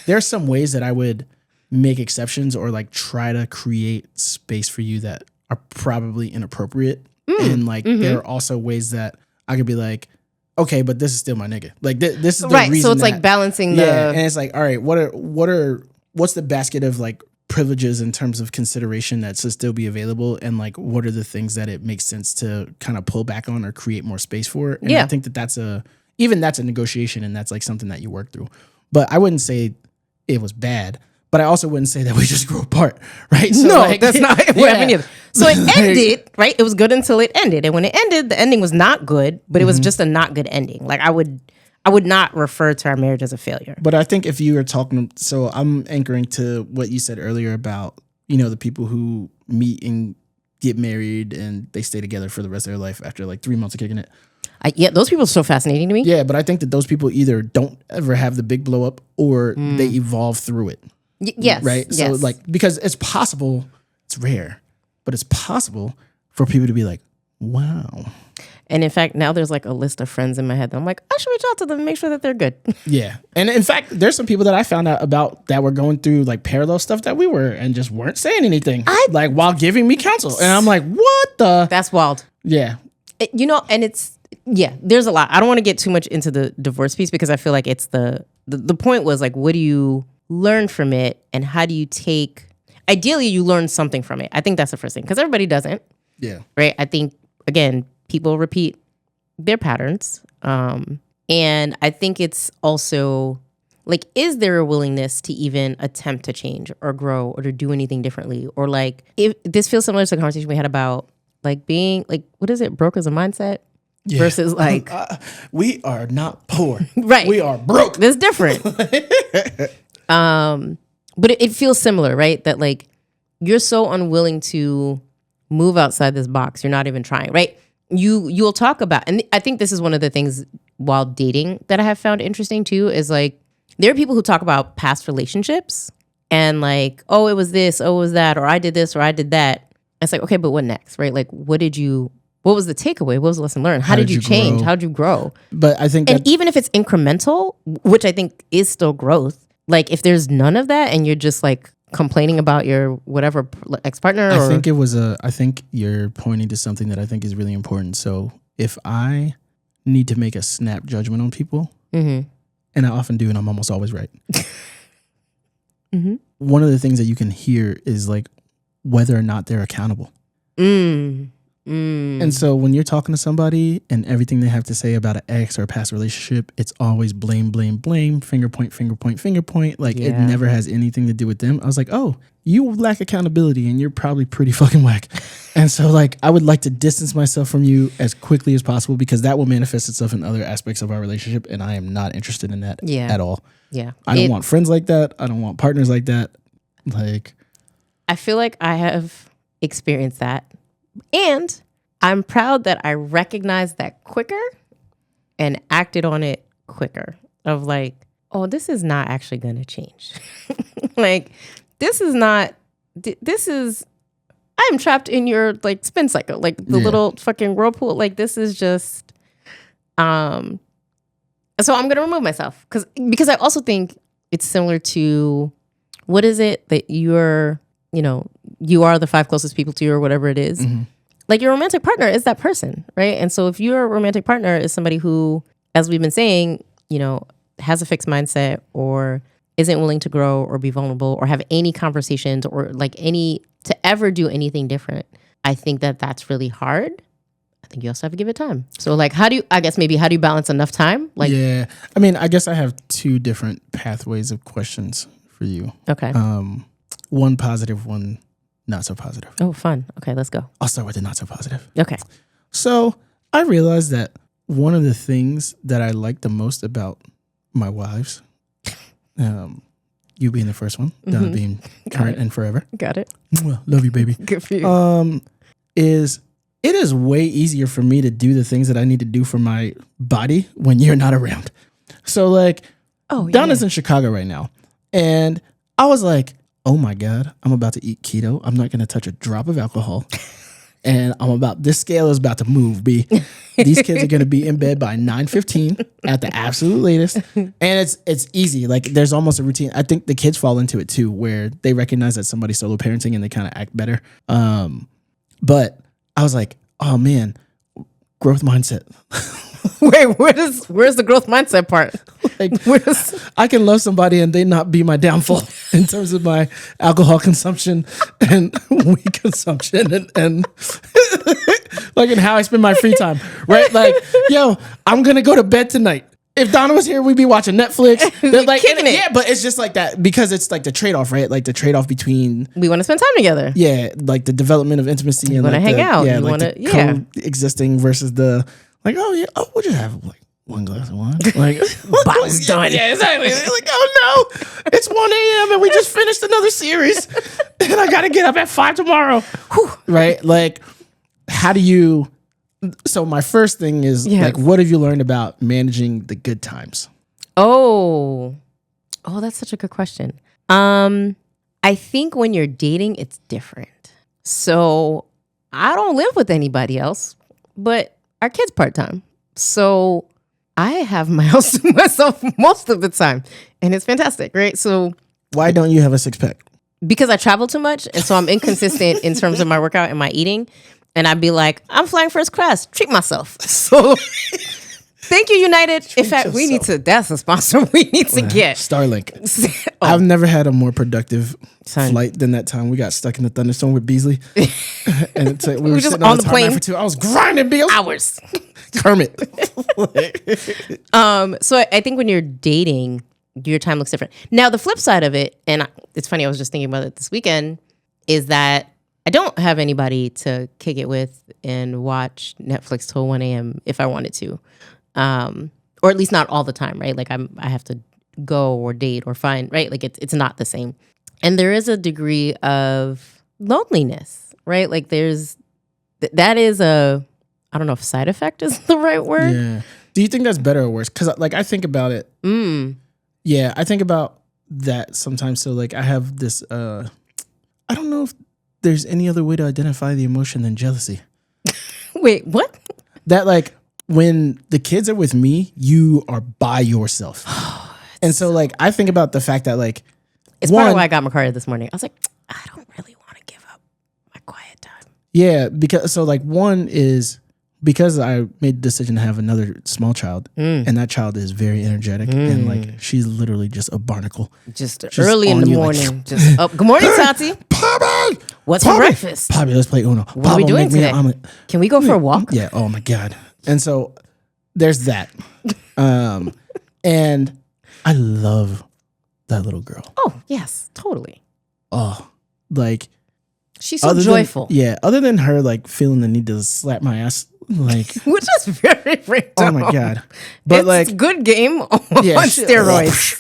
there's some ways that I would make exceptions or like try to create space for you that are probably inappropriate. And like there are also ways that I could be like, okay, but this is still my nigga. Like this is the right. reason So it's that, like balancing the yeah, and it's like, all right, what's the basket of like privileges in terms of consideration that should still be available, and like what are the things that it makes sense to kind of pull back on or create more space for? And Yeah. I think that's a negotiation, and that's like something that you work through. But I wouldn't say it was bad. But I also wouldn't say that we just grew apart, right? So no, like, that's not what yeah. happened either. So it ended, right? It was good until it ended. And when it ended, the ending was not good, but it was just a not good ending. Like I would not refer to our marriage as a failure. But I think if you were talking, so I'm anchoring to what you said earlier about, the people who meet and get married and they stay together for the rest of their life after like 3 months of kicking it. Yeah, those people are so fascinating to me. Yeah, but I think that those people either don't ever have the big blow up or they evolve through it. Yes. Right? So yes. like, because it's possible, it's rare, but it's possible for people to be like, wow. And in fact, now there's like a list of friends in my head that I'm like, I should reach out to them and make sure that they're good. Yeah. And in fact, there's some people that I found out about that were going through like parallel stuff that we were and just weren't saying anything. Like while giving me counsel. And I'm like, what the? That's wild. Yeah. And it's, there's a lot. I don't want to get too much into the divorce piece because I feel like it's the point was like, what do you learn from it and how do you ideally you learn something from it. I think that's the first thing because everybody doesn't. Yeah. Right. I think, again, people repeat their patterns. And I think it's also like, is there a willingness to even attempt to change or grow or to do anything differently? Or like, if this feels similar to the conversation we had about like being like, what is it? Broke as a mindset versus like, we are not poor. right. We are broke. That's different. But it feels similar, right? That like, you're so unwilling to move outside this box. You're not even trying, right? You'll talk about, and I think this is one of the things while dating that I have found interesting too, is like, there are people who talk about past relationships and like, oh, it was this, oh, it was that, or I did this, or I did that. It's like, okay, but what next, right? Like, what was the takeaway? What was the lesson learned? How did you change? grow? How did you grow? But I think And even if it's incremental, which I think is still growth, like if there's none of that and you're just like complaining about your whatever ex-partner I think you're pointing to something that I think is really important. So if I need to make a snap judgment on people, and I often do, and I'm almost always right. One of the things that you can hear is like whether or not they're accountable. And so when you're talking to somebody and everything they have to say about an ex or a past relationship, it's always blame, blame, blame, finger point, finger point, finger point. Like it never has anything to do with them. I was like, oh, you lack accountability and you're probably pretty fucking whack. And so like, I would like to distance myself from you as quickly as possible because that will manifest itself in other aspects of our relationship. And I am not interested in that at all. Yeah. I don't want friends like that. I don't want partners like that. Like, I feel like I have experienced that. And I'm proud that I recognized that quicker and acted on it quicker of like, oh, this is not actually going to change. Like, I'm trapped in your like spin cycle, like the little fucking whirlpool. Like this is just, so I'm going to remove myself because I also think it's similar to what is it that you are the 5 closest people to you or whatever it is. Like your romantic partner is that person, right? And so if your romantic partner is somebody who, as we've been saying, has a fixed mindset or isn't willing to grow or be vulnerable or have any conversations or like to ever do anything different, I think that that's really hard. think you also have to give it time. So like, how do you balance enough time? Like, yeah. I mean, I guess I have two different pathways of questions for you. okay. One positive, one not so positive. Oh, fun. Okay, let's go. I'll start with the not so positive. Okay. So I realized that one of the things that I like the most about my wives, you being the first one, Donna being current and forever. Got it. Love you, baby. Good for you. Is it is way easier for me to do the things that I need to do for my body when you're not around. So like, Donna's in Chicago right now. And I was like, oh my God, I'm about to eat keto. I'm not going to touch a drop of alcohol. And this scale is about to move, B. These kids are going to be in bed by 9:15 at the absolute latest. And it's easy. Like there's almost a routine. I think the kids fall into it too, where they recognize that somebody's solo parenting and they kind of act better. But I was like, oh man, growth mindset. Wait, where's the growth mindset part? Like, I can love somebody and they not be my downfall in terms of my alcohol consumption and weed consumption and like in how I spend my free time, right? Like, yo, I'm gonna go to bed tonight. If Donna was here, we'd be watching Netflix. They're like, Kicking it. Yeah, but it's just like that because it's like the trade-off, right? Like the trade-off between We want to spend time together. like the development of intimacy and wanna like hang out. Yeah, You like wanna- the coexisting versus the like, we'll just have like one glass of wine. Like Bottle's done. Yeah, exactly. They're like, oh no, it's 1 a.m. and we just finished another series, and I gotta get up at 5 tomorrow. Whew. Right? Like, how do you? So my first thing is like, what have you learned about managing the good times? Oh, that's such a good question. I think when you're dating, it's different. So I don't live with anybody else, but our kid's part-time. So I have my house to myself most of the time, and it's fantastic, right? So why don't you have a six-pack? Because I travel too much, and so I'm inconsistent in terms of my workout and my eating. And I'd be like, I'm flying first class, treat myself. So thank you, United. In fact, we need to, that's a sponsor we need to get. Starlink. I've never had a more productive flight than that time we got stuck in the thunderstorm with Beasley. And it's like, we were just sitting on the plane for 2 hours grinding Beals. Hours. Kermit. So I think when you're dating, your time looks different. Now, the flip side of it, and it's funny, I was just thinking about it this weekend, is that I don't have anybody to kick it with and watch Netflix till 1 a.m. if I wanted to. Or at least not all the time, right? Like I have to go or date or find, right? Like it's not the same. And there is a degree of loneliness, right? Like that is I don't know if side effect is the right word. Yeah. Do you think that's better or worse? Because like I think about it. Yeah, I think about that sometimes. So like I have this, I don't know if there's any other way to identify the emotion than jealousy. Wait, what? That like when the kids are with me, you are by yourself. And so like I think about the fact that like it's part of why I got Marjorie this morning. I was like, I don't really want to give up my quiet time. Yeah, because so like one is because I made the decision to have another small child, and that child is very energetic, and like she's literally just a barnacle. Just early in the morning, like, just up. Good morning, Tati. Poppy, what's for breakfast? Poppy, let's play Uno. What are we doing today? Can we go for a walk? Yeah. Oh my God. And so there's that, and I love that little girl. Oh yes, totally. Oh, like she's so joyful. Other than her like feeling the need to slap my ass. Like, which is very random. Oh my God. But it's like good game on steroids.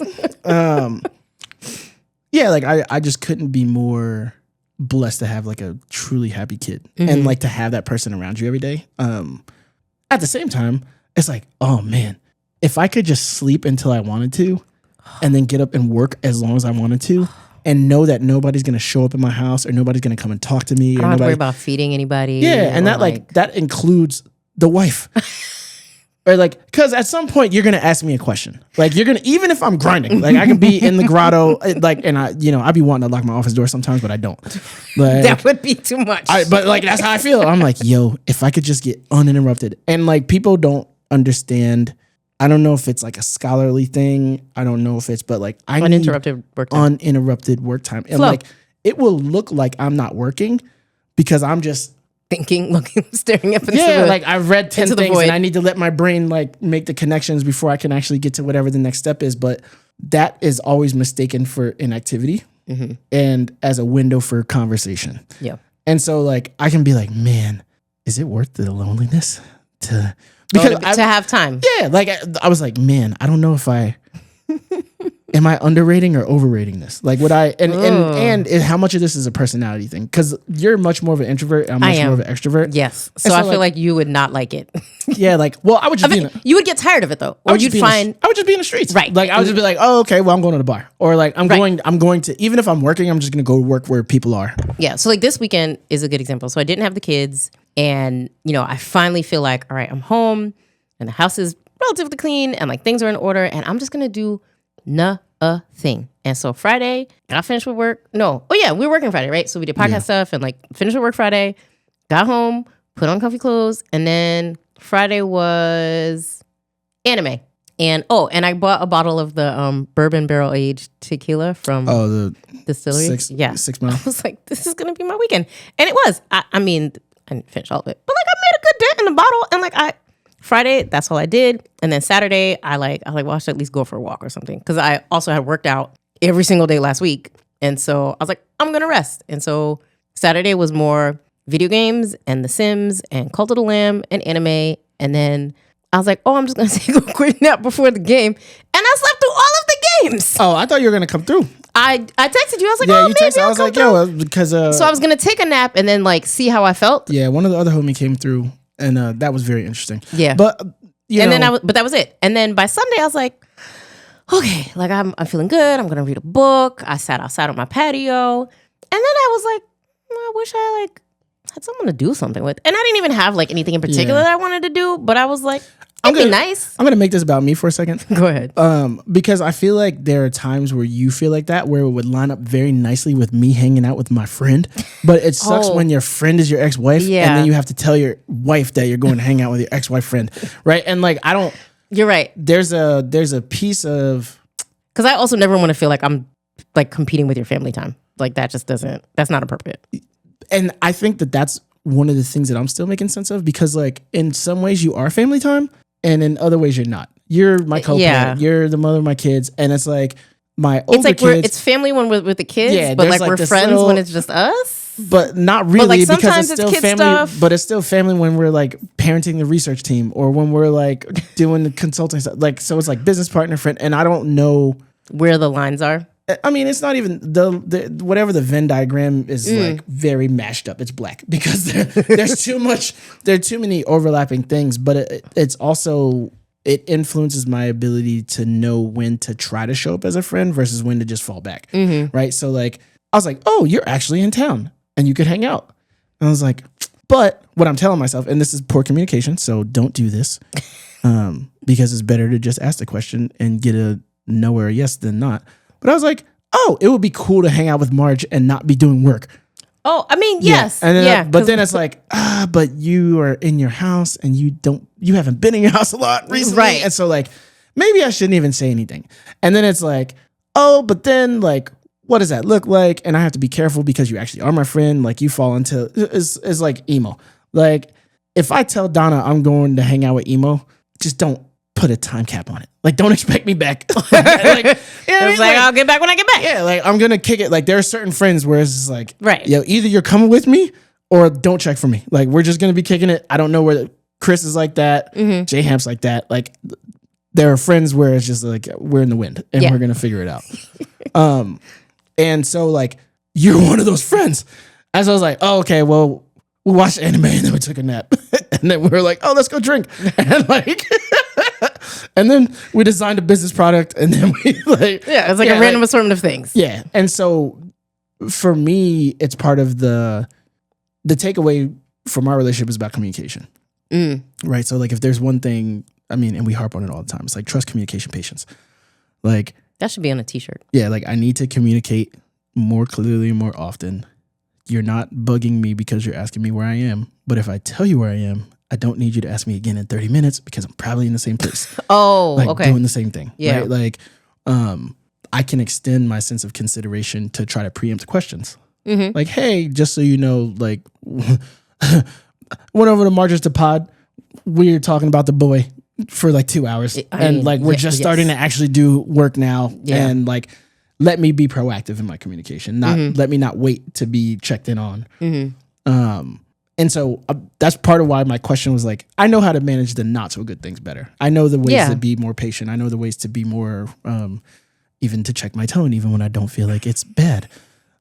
Yeah, like I just couldn't be more blessed to have like a truly happy kid and like to have that person around you every day. At the same time, it's like, oh man, if I could just sleep until I wanted to and then get up and work as long as I wanted to and know that nobody's going to show up in my house or nobody's going to come and talk to me. I don't have to worry about feeding anybody. Yeah, and that like that includes the wife. Or like, because at some point you're going to ask me a question. Like you're going to, even if I'm grinding, like I can be in the grotto, like, and I'd be wanting to lock my office door sometimes, but I don't. Like, that would be too much. But like, that's how I feel. I'm like, yo, if I could just get uninterrupted. And like people don't understand. I don't know if it's like a scholarly thing. I don't know if it's, but like I need uninterrupted work time. And like, it will look like I'm not working because I'm just thinking, looking, staring up into Yeah, the, like I've read 10 into the things void. and I need to let my brain like make the connections before I can actually get to whatever the next step is. But that is always mistaken for inactivity and as a window for conversation. Yeah. And so like I can be like, man, is it worth the loneliness to To have time. yeah, like I was like, man, I don't know if I am I underrating or overrating this? Like, would I and how much of this is a personality thing? Because you're much more of an introvert. I'm much more of an extrovert. Yes. So, so I feel like- like you would not like it. Yeah, like, well, I would just be in. You would get tired of it though, or you'd find. I would just be in the streets, Right. Like I would just be like, oh, okay, well, I'm going to the bar, or like I'm going to even if I'm working, I'm just going to go work where people are. Yeah. So like this weekend is a good example. So I didn't have the kids, and I finally feel like, all right, I'm home, and the house is relatively clean, and like things are in order, and I'm just gonna do nothing. And so Friday, got finished with work. No, oh yeah, we were working Friday, right? So we did podcast stuff and like finished with work Friday. Got home, put on comfy clothes, and then Friday was anime. And I bought a bottle of the bourbon barrel aged tequila from the distillery. 6 mile. I was like, this is gonna be my weekend, and it was. I mean, I didn't finish all of it, but like I made a good dent in the bottle, and like Friday, that's all I did, and then Saturday, I watched at least go for a walk or something because I also had worked out every single day last week, and so I was like, I'm gonna rest, and so Saturday was more video games and The Sims and Cult of the Lamb and anime, and then I was like, oh, I'm just gonna take a quick nap before the game, and I slept through all of the games. Oh, I thought you were gonna come through. I texted you. I was like, Yeah, oh, you maybe texted. I I'll was come like, through. yo, because So I was gonna take a nap and then like see how I felt. yeah, one of the other homie came through, and that was very interesting. Yeah, but then but that was it. And then by Sunday, I was like, okay, like I'm feeling good. I'm gonna read a book. I sat outside on my patio, and then I was like, I wish I like had someone to do something with. And I didn't even have like anything in particular that I wanted to do, but I was like, it'd be nice. I'm gonna make this about me for a second. Go ahead. Because I feel like there are times where you feel like that, where it would line up very nicely with me hanging out with my friend. But it sucks when your friend is your ex-wife, and then you have to tell your wife that you're going to hang out with your ex-wife friend, right? And like, I don't. You're right. There's a piece of, because I also never want to feel like I'm like competing with your family time. Like that just doesn't. That's not appropriate. and I think that that's one of the things that I'm still making sense of, because like in some ways you are family time, and in other ways you're not. You're my co-parent. You're the mother of my kids, and it's like my older it's like kids. It's family when we're with the kids, Yeah, but there's like like we're this friends little- when it's just us. But not really, like, because sometimes it's it's still kid family. stuff. But it's still family when we're like parenting the research team, or when we're like doing the consulting stuff. Like, so it's like business partner, friend, and I don't know Where the lines are. I mean, it's not even the whatever the Venn diagram is like very mashed up. It's black because there's too much. There are too many overlapping things, but it's also, it influences my ability to know when to try to show up as a friend versus when to just fall back. Right. So like, I was like, oh, you're actually in town and you could hang out. And I was like, but what I'm telling myself, and this is poor communication, so don't do this, because it's better to just ask the question and get a no or a yes than not. But I was like, oh, it would be cool to hang out with Marge and not be doing work. Oh, I mean, yes. And then, yeah. but then it's like, but you are in your house and you haven't been in your house a lot recently. Right. And so like, maybe I shouldn't even say anything. And then it's like, oh, but then like, what does that look like? And I have to be careful because you actually are my friend. Like you fall into, is like emo. Like if I tell Donna I'm going to hang out with emo, just don't put a time cap on it. Like, don't expect me back. Like, It's like, I'll get back when I get back. yeah, like I'm gonna kick it. Like there are certain friends where it's just like, Right. yo, either you're coming with me or don't check for me. Like we're just gonna be kicking it. I don't know where Chris is like that. J Hamp's like that. Like there are friends where it's just like we're in the wind and we're gonna figure it out. And so like you're one of those friends. As I was like, oh, okay, well, we watched anime and then we took a nap. And then we were like, oh, let's go drink. And like and then we designed a business product, and then we like It's like a random assortment of things. Yeah. And so for me, it's part of the takeaway from our relationship is about communication. Right. So like if there's one thing, I mean, and we harp on it all the time, it's like trust, communication, patience. Like That should be on a t-shirt. yeah, like I need to communicate more clearly, more often. You're not bugging me because you're asking me where I am. But if I tell you where I am, I don't need you to ask me again in 30 minutes because I'm probably in the same place. Oh, Like okay. doing the same thing. Yeah. Right? Like I can extend my sense of consideration to try to preempt questions. Like, hey, just so you know, like went over to Marjorie's to pod. We were talking about the boy for like 2 hours. We're just starting to actually do work now. Yeah. And like, let me be proactive in my communication. Let me not wait to be checked in on. And so that's part of why my question was like, I know how to manage the not so good things better. I know the ways to be more patient. I know the ways to be more, even to check my tone, even when I don't feel like it's bad.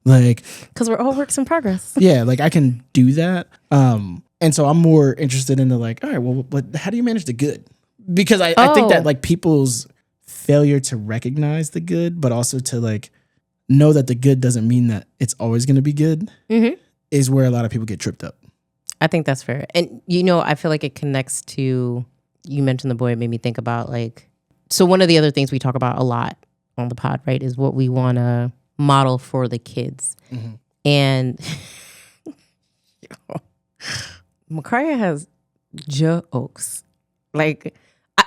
Like, because we're all works in progress. Yeah, like I can do that. And so I'm more interested in the like, all right, well, but how do you manage the good? Because I think that like people's failure to recognize the good, but also to like know that the good doesn't mean that it's always going to be good is where a lot of people get tripped up. I think that's fair. And, I feel like it connects to, you mentioned the boy, it made me think about like, so one of the other things we talk about a lot on the pod, right, is what we want to model for the kids. And Makaria has jokes. Like,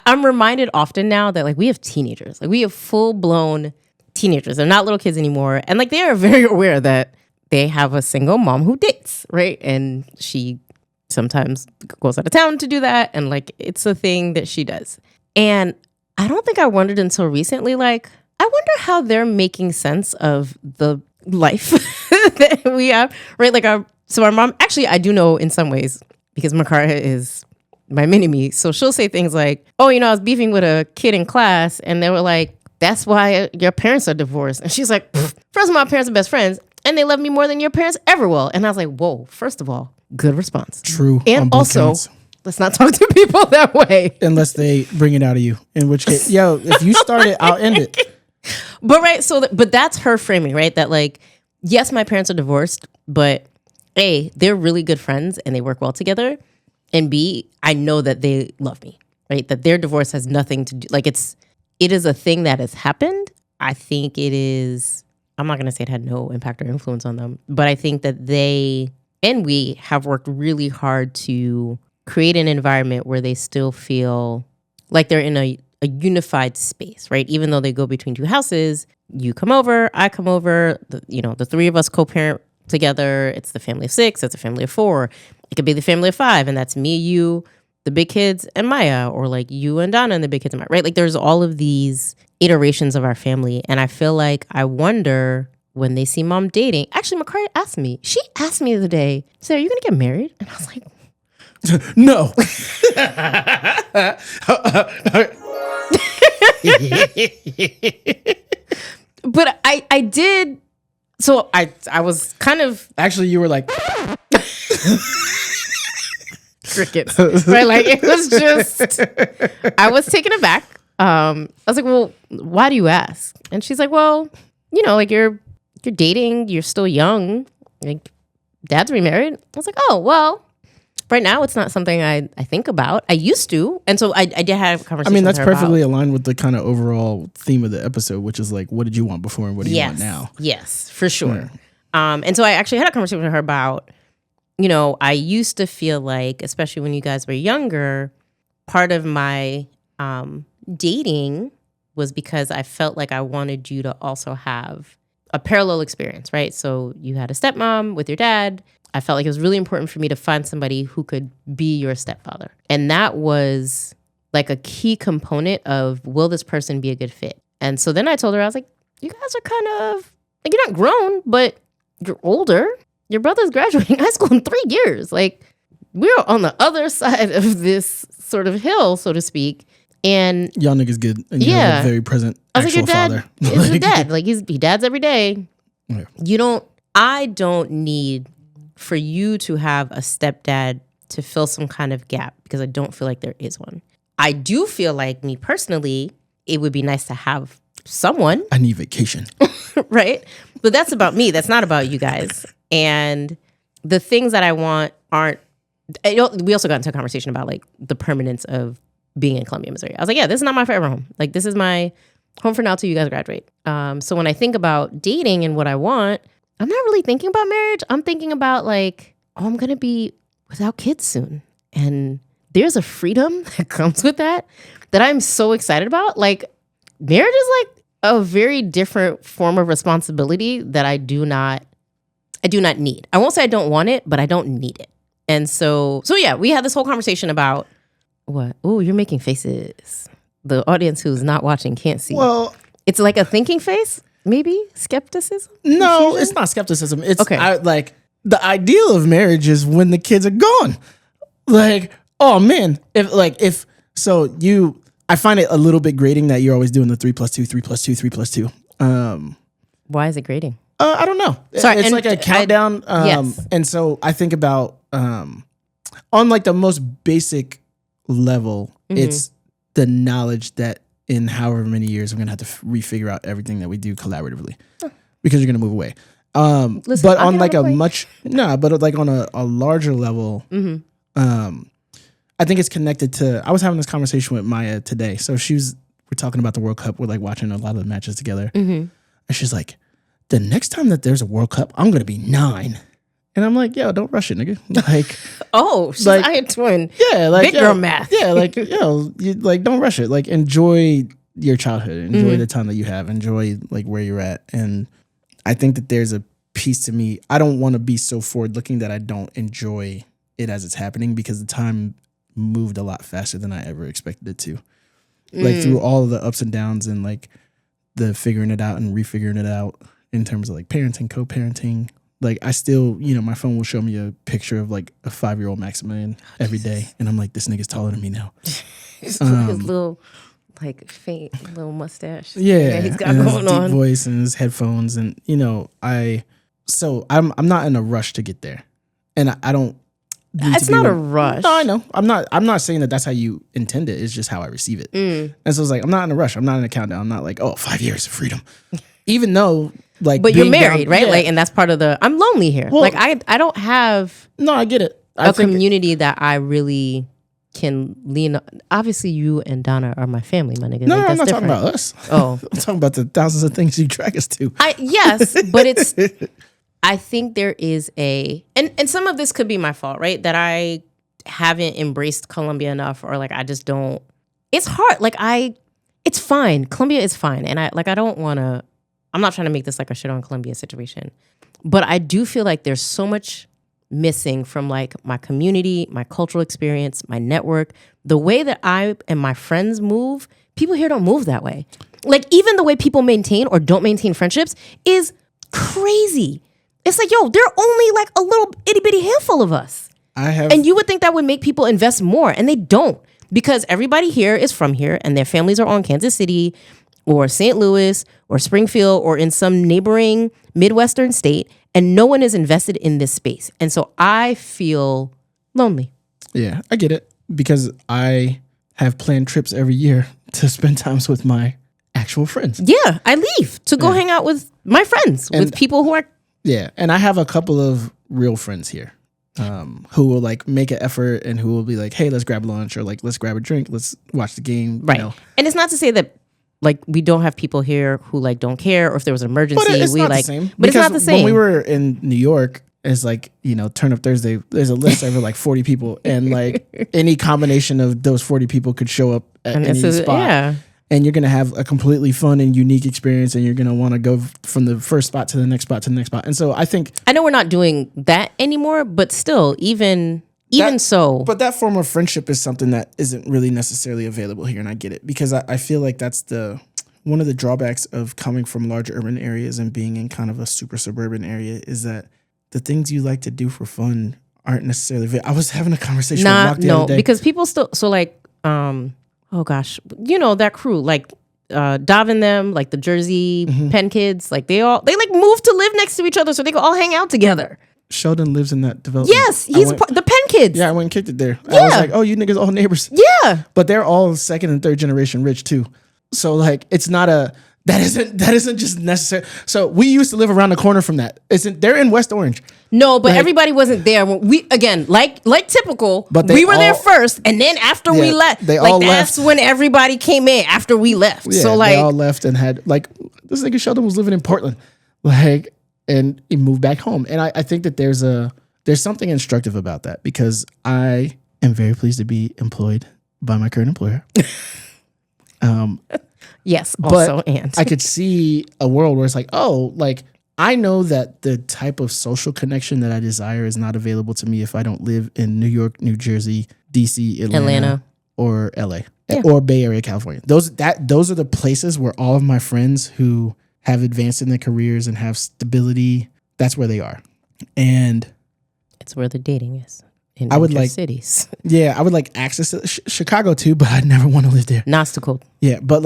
I'm reminded often now that like we have teenagers. Like we have full-blown teenagers. They're not little kids anymore. And like they are very aware that they have a single mom who dates, right? And she sometimes goes out of town to do that. And like it's a thing that she does. And I don't think I wondered until recently, like, I wonder how they're making sense of the life that we have, right? Like our mom, actually I do know in some ways because Makaria is my mini-me. So she'll say things like, oh, I was beefing with a kid in class and they were like, that's why your parents are divorced. And she's like, first of all, my parents are best friends and they love me more than your parents ever will. And I was like, whoa, first of all, good response. True. And also, let's not talk to people that way. Unless they bring it out of you. In which case, if you start it, I'll end it. But right, but that's her framing, right? That like, yes, my parents are divorced, but A, they're really good friends and they work well together. And B, I know that they love me, right? That their divorce has nothing to do, like it is a thing that has happened. I think it is, I'm not going to say it had no impact or influence on them, but I think that they and we have worked really hard to create an environment where they still feel like they're in a unified space, right? Even though they go between two houses, you come over, I come over, the three of us co-parent together. It's the family of 6, it's a family of 4. It could be the family of 5, and that's me, you, the big kids, and Maya, or like you and Donna and the big kids and Maya, right? Like there's all of these iterations of our family. And I feel like I wonder when they see mom dating. Actually, Makaria asked me. She asked me the other day, so are you going to get married? And I was like, no. But I did. So I was kind of. Actually, you were like. Crickets. Right? Like it was just. I was taken aback. I was like, well, why do you ask? And she's like, well, like you're dating, you're still young. Like dad's remarried. I was like, oh, well. Right now, it's not something I think about. I used to. And so I did have a conversation. I mean, that's perfectly aligned with the kind of overall theme of the episode, which is like, what did you want before and what do you want now? Yes, for sure. And so I actually had a conversation with her about, I used to feel like, especially when you guys were younger, part of my dating was because I felt like I wanted you to also have a parallel experience, right? So you had a stepmom with your dad. I felt like it was really important for me to find somebody who could be your stepfather. And that was like a key component of, will this person be a good fit? And so then I told her, I was like, you guys are kind of, like, you're not grown, but you're older. Your brother's graduating high school in 3 years. Like, we're on the other side of this sort of hill, so to speak. And y'all niggas good. And you have a very present actual father. Is a dad. Like, he dads every day. Yeah. I don't need for you to have a stepdad to fill some kind of gap, because I don't feel like there is one. I do feel like, me personally, it would be nice to have someone. I need vacation. Right? But that's about me. That's not about you guys. And the things that I want aren't, we also got into a conversation about like the permanence of being in Columbia, Missouri. I was like, yeah, this is not my forever home. Like, this is my home for now till you guys graduate. So when I think about dating and what I want, I'm not really thinking about marriage. I'm thinking about like, oh, I'm going to be without kids soon. And there's a freedom that comes with that I'm so excited about. Like, marriage is like a very different form of responsibility that I do not need. I won't say I don't want it, but I don't need it. And so yeah, we had this whole conversation about what? Oh, you're making faces. The audience who's not watching can't see. Well, it's like a thinking face, maybe skepticism. no, Confusion? it's not skepticism. It's Okay. like the ideal of marriage is when the kids are gone. Like, oh man, I find it a little bit grating that you're always doing the 3 + 2, 3 + 2, 3 + 2. Why is it grading? I don't know. Sorry, it's and like a countdown. yes. And so I think about on like the most basic level, it's the knowledge that in however many years I'm gonna have to refigure out everything that we do collaboratively because you're gonna move away. Listen, But I'll on get like on a a plane. but like on a larger level, I think it's connected to. I was having this conversation with Maya today. So we're talking about the World Cup. We're like watching a lot of the matches together, and she's like, "The next time that there's a World Cup, I'm gonna be 9." And I'm like, "Yo, don't rush it, nigga." Like, Oh, she's like- I had twin. yeah, like Big girl math. Yeah, like you like don't rush it. Like enjoy your childhood, enjoy the time that you have, enjoy like where you're at. And I think that there's a piece to me. I don't want to be so forward looking that I don't enjoy it as it's happening because the time moved a lot faster than I ever expected it to. Like through all of the ups and downs and like the figuring it out and refiguring it out in terms of like parenting, co-parenting. Like I still, my phone will show me a picture of like a 5-year-old Maximilian every day. And I'm like, this nigga's taller than me now. His little, like, faint little mustache. Yeah. that he's got and his going deep on. voice and his headphones. And, I'm not in a rush to get there. And I don't. need It's to be not a like- rush. No, I know. I'm not saying that that's how you intend it. It's just how I receive it. And so it's like, I'm not in a rush. I'm not in a countdown. I'm not like, 5 years of freedom. Even though like, But you're being down- married, right? Yeah. Like, and that's part of the. I'm lonely here. Well- like, I don't have No, I get it. a community that I really can lean on. Obviously, you and Donna are my family, my nigga. No, like, I'm that's not different. talking about us. Oh. I'm talking about the thousands of things you drag us to. Yes, but it's. I think there is and some of this could be my fault, right? That I haven't embraced Colombia enough, or like I just don't. It's hard. Like it's fine. Colombia is fine, and I don't want to. I'm not trying to make this like a shit on Colombia situation, but I do feel like there's so much missing from like my community, my cultural experience, my network, the way that I and my friends move. People here don't move that way. Like even the way people maintain or don't maintain friendships is crazy. It's like, yo, there are only like a little itty bitty handful of us. And you would think that would make people invest more, and they don't, because everybody here is from here and their families are on Kansas City or St. Louis or Springfield or in some neighboring Midwestern state, and no one is invested in this space. And so I feel lonely. Yeah, I get it because I have planned trips every year to spend times with my actual friends. Yeah, I leave to go hang out with my friends, with people who are. Yeah, and I have a couple of real friends here who will like make an effort and who will be like, hey, let's grab lunch or like, let's grab a drink. Let's watch the game. Right. And it's not to say that like we don't have people here who like don't care, or if there was an emergency, But it's we not like. the same. But it's not the same. When we were in New York, it's like, Turn Up Thursday, there's a list over like 40 people, and like any combination of those 40 people could show up at any spot. Yeah. And you're going to have a completely fun and unique experience, and you're going to want to go from the first spot to the next spot to the next spot. And so I think I know we're not doing that anymore, but still, even so. But that form of friendship is something that isn't really necessarily available here, and I get it because I feel like that's one of the drawbacks of coming from larger urban areas and being in kind of a super suburban area is that the things you like to do for fun aren't necessarily. I was having a conversation with Rock the other day. Because people still oh gosh, that crew like Dav them, like the Jersey Penn kids, like they like moved to live next to each other so they could all hang out together. Sheldon lives in that development. Yes, he's the Penn kids. Yeah, I went and kicked it there. Yeah. I was like, oh, you niggas all neighbors. Yeah. But they're all second and third generation rich too. So like it's not that isn't just necessary. So we used to live around the corner from that. They're in West Orange. No, but everybody wasn't there when we again, like typical. But we were there first, and then after we left, they like all that's left. when everybody came in after we left. Yeah, so they like all left and had like this nigga Sheldon was living in Portland, like, and he moved back home. And I think that there's something instructive about that because I am very pleased to be employed by my current employer. yes, But also and I could see a world where it's like, oh, like I know that the type of social connection that I desire is not available to me if I don't live in New York, New Jersey, DC, Atlanta. Or LA or Bay Area, California. Those are the places where all of my friends who have advanced in their careers and have stability, that's where they are. And it's where the dating is. In I would major like cities. Yeah, I would like access to Chicago too, but I'd never want to live there. Not so cold. Yeah, but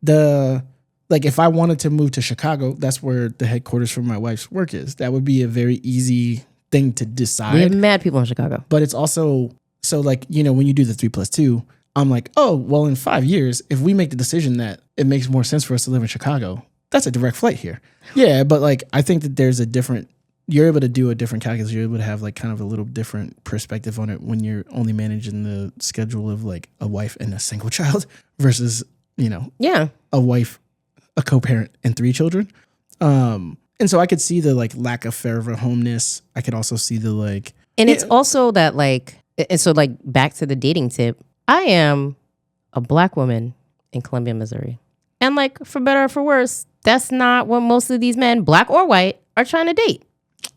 if I wanted to move to Chicago, that's where the headquarters for my wife's work is. That would be a very easy thing to decide. We have mad people in Chicago. But it's also, so like, when you do the 3+2, I'm like, oh, well, in 5 years, if we make the decision that it makes more sense for us to live in Chicago, that's a direct flight here. Yeah, but like, I think that there's you're able to do a different calculus. You're able to have like kind of a little different perspective on it when you're only managing the schedule of like a wife and a single child versus, a wife, a co-parent, and 3 children. And so I could see the like lack of forever homeness. I could also see the like, and it's also that like, and so like back to the dating tip, I am a Black woman in Columbia, Missouri. And like, for better or for worse, that's not what most of these men, Black or white, are trying to date.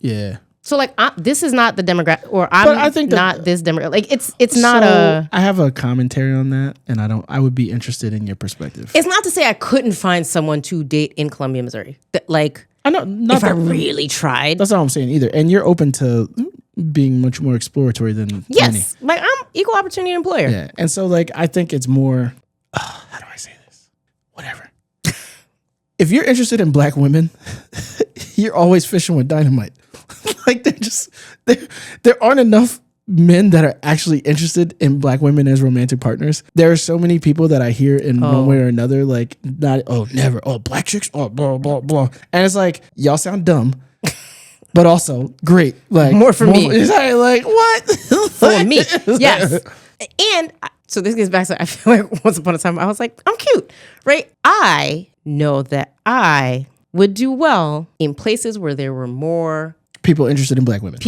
Yeah. So like, this is not the demographic, or I think not this demographic. Like it's not a. I have a commentary on that, and I would be interested in your perspective. It's not to say I couldn't find someone to date in Columbia, Missouri. Like, I know, not if I really tried. That's not what I'm saying either. And you're open to being much more exploratory than yes, many. Like I'm equal opportunity employer. Yeah, and so like I think it's more. How do I say this? Whatever. If you're interested in Black women, you're always fishing with dynamite. Like there aren't enough men that are actually interested in Black women as romantic partners. There are so many people that I hear in one way or another, like never, Black chicks, blah blah blah, and it's like y'all sound dumb, but also great. Like more for me. It's like what for me? Yes, and so this gets back to I feel like once upon a time I was like I'm cute, right? I know that I would do well in places where there were more people interested in Black women.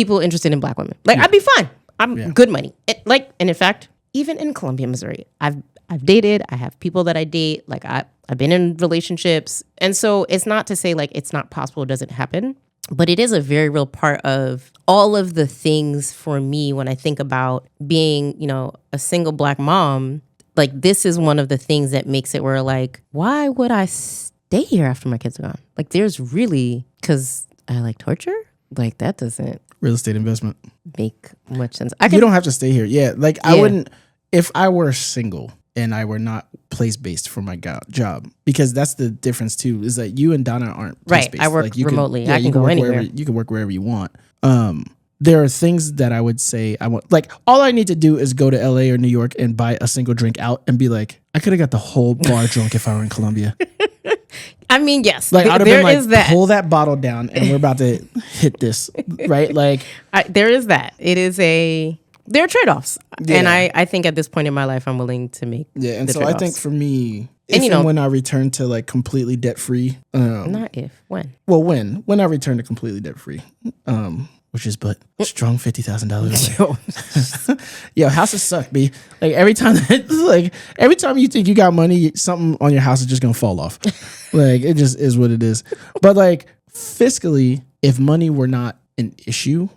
Like I'd be fine. I'm good money. And in fact, even in Columbia, Missouri, I've dated. I have people that I date. Like I've been in relationships, and so it's not to say like it's not possible. It doesn't happen, but it is a very real part of all of the things for me when I think about being, a single Black mom. Like this is one of the things that makes it where like, why would I stay here after my kids are gone? Like there's really, because I like torture. Like that doesn't real estate investment make much sense. You don't have to stay here. Yeah. Like I wouldn't, if I were single and I were not place-based for my job, because that's the difference too, is that you and Donna aren't place-based. Right. I work like remotely. I can go anywhere. You can work wherever you want. There are things that I would say I want, like all I need to do is go to LA or New York and buy a single drink out and be like, I could have got the whole bar drunk if I were in Columbia. I mean, yes, like I'd have been like, that. Pull that bottle down and we're about to hit this, right? Like there is that. There are trade-offs. Yeah. And I think at this point in my life, I'm willing to make and the so trade-offs. I think for me, and when I return to like completely debt-free. Not if, when. Well, when I return to completely debt-free, which is but strong $50,000 away. Yo, houses suck, B. Like every time you think you got money, something on your house is just gonna fall off. Like it just is what it is. But like fiscally, if money were not an issue,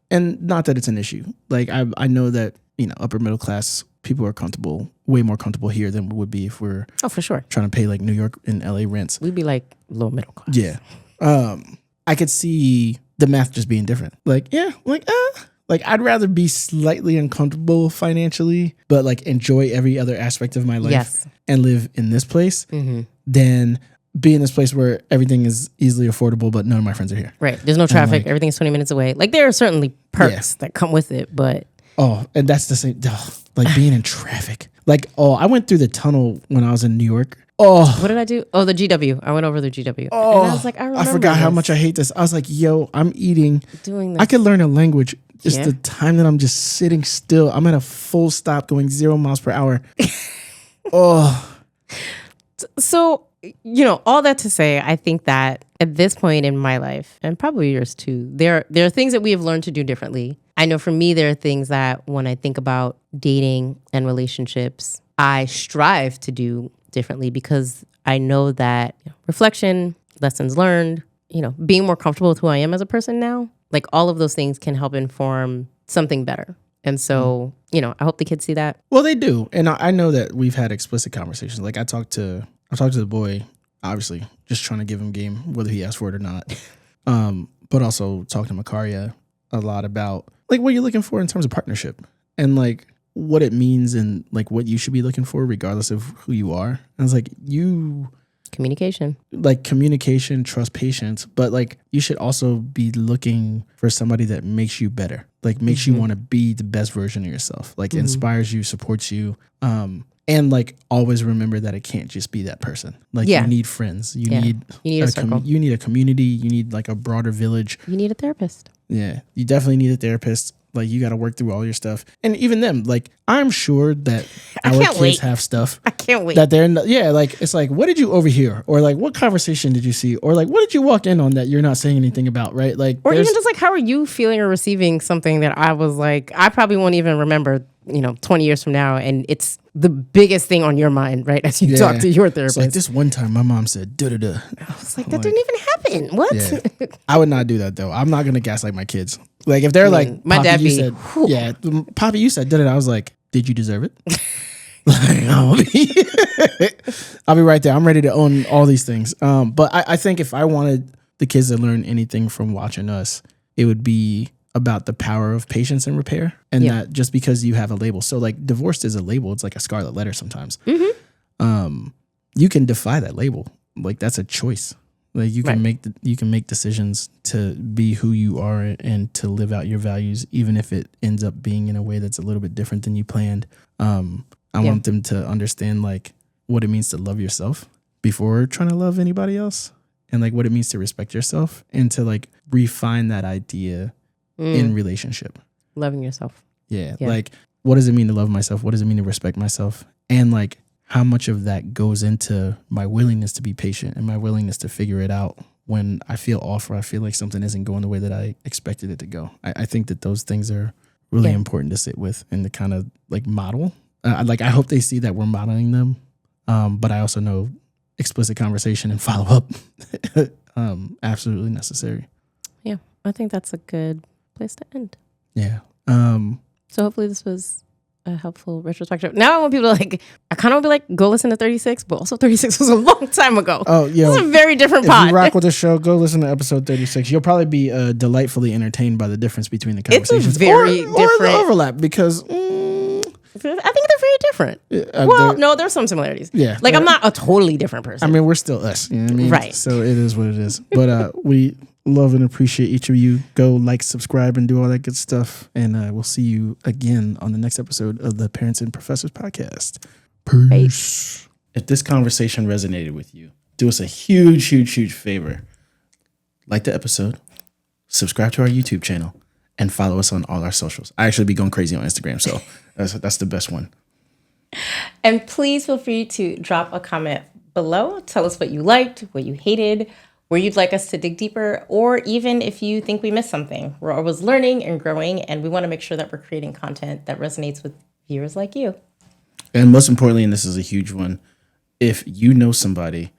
and not that it's an issue, like I know that upper middle class people are way more comfortable here than we would be if we're for sure trying to pay like New York and LA rents. We'd be like low middle class. Yeah, I could see the math just being different. Like, like I'd rather be slightly uncomfortable financially, but like enjoy every other aspect of my life and live in this place than be in this place where everything is easily affordable, but none of my friends are here. Right. There's no traffic. Everything's 20 minutes away. Like there are certainly perks that come with it, but. And that's the same, like being in traffic. Like, I went through the tunnel when I was in New York. What did I do? The GW. I went over the GW. And I was like, I forgot how much I hate this. I was like, yo, I'm doing this. I could learn a language. Just the time that I'm just sitting still. I'm at a full stop going 0 miles per hour. So, all that to say, I think that at this point in my life, and probably yours too, there are things that we have learned to do differently. I know for me, there are things that when I think about dating and relationships, I strive to do differently because I know that reflection, lessons learned, being more comfortable with who I am as a person now, like all of those things can help inform something better. And so, I hope the kids see that. Well, they do. And I know that we've had explicit conversations. Like I talked to the boy, obviously, just trying to give him game, whether he asked for it or not. But also talking to Makaria a lot about like what you're looking for in terms of partnership and like what it means and like what you should be looking for regardless of who you are. And I was like, communication, trust, patience, but like you should also be looking for somebody that makes you better, like makes you want to be the best version of yourself, like inspires you, supports you, and like always remember that it can't just be that person. Like you need friends, you need a circle, you need a community, you need like a broader village, you need a therapist. Yeah, you definitely need a therapist. Like you got to work through all your stuff, and even them. Like I'm sure that our kids have stuff. I can't wait that they're like it's like, what did you overhear, or like what conversation did you see, or like what did you walk in on that you're not saying anything about, right? Like, or even just like how are you feeling or receiving something that I was like, I probably won't even remember, 20 years from now, and it's the biggest thing on your mind, right? As you talk to your therapist. It's like this one time, my mom said da da da. I was like, that didn't even happen. What? Yeah. I would not do that though. I'm not gonna gaslight my kids. Like if they're like, my dad you said, Poppy, you said, I was like, did you deserve it? I'll be right there. I'm ready to own all these things. But I think if I wanted the kids to learn anything from watching us, it would be about the power of patience and repair, and that just because you have a label. So like divorced is a label. It's like a scarlet letter sometimes. You can defy that label. Like that's a choice. Like you can make decisions to be who you are and to live out your values, even if it ends up being in a way that's a little bit different than you planned. I want them to understand like what it means to love yourself before trying to love anybody else, and like what it means to respect yourself and to like refine that idea in relationship. Loving yourself. Yeah. Like what does it mean to love myself? What does it mean to respect myself? And like how much of that goes into my willingness to be patient and my willingness to figure it out when I feel off or I feel like something isn't going the way that I expected it to go. I think that those things are really important to sit with and to kind of like model. I hope they see that we're modeling them. But I also know explicit conversation and follow up absolutely necessary. Yeah, I think that's a good place to end. Yeah. So hopefully this was a helpful retrospective. Now I want people to I kind of be like, go listen to 36, but also 36 was a long time ago. Oh, yeah. It's a very different pod. If you rock with the show, go listen to episode 36. You'll probably be delightfully entertained by the difference between the conversations. It's very different. Or the overlap, because I think they're very different. No, there's some similarities. Yeah. Like I'm not a totally different person. I mean, we're still us. You know what I mean? Right. So it is what it is. But we love and appreciate each of you. Go like, subscribe, and do all that good stuff. And we'll see you again on the next episode of the Parents and Professors podcast. Peace. If this conversation resonated with you, do us a huge, huge, huge favor. Like the episode, subscribe to our YouTube channel, and follow us on all our socials. I actually be going crazy on Instagram, so that's the best one. And please feel free to drop a comment below. Tell us what you liked, what you hated, where you'd like us to dig deeper, or even if you think we missed something. We're always learning and growing, and we want to make sure that we're creating content that resonates with viewers like you. And most importantly, and this is a huge one, if you know somebody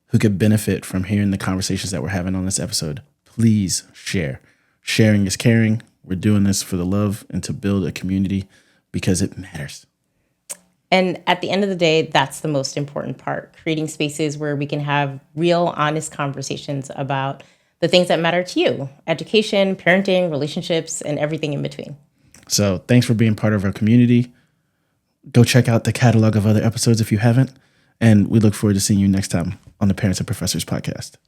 who could benefit from hearing the conversations that we're having on this episode, please share. Sharing is caring. We're doing this for the love and to build a community because it matters. And at the end of the day, that's the most important part, creating spaces where we can have real, honest conversations about the things that matter to you: education, parenting, relationships, and everything in between. So thanks for being part of our community. Go check out the catalog of other episodes if you haven't. And we look forward to seeing you next time on the Parents and Professors podcast.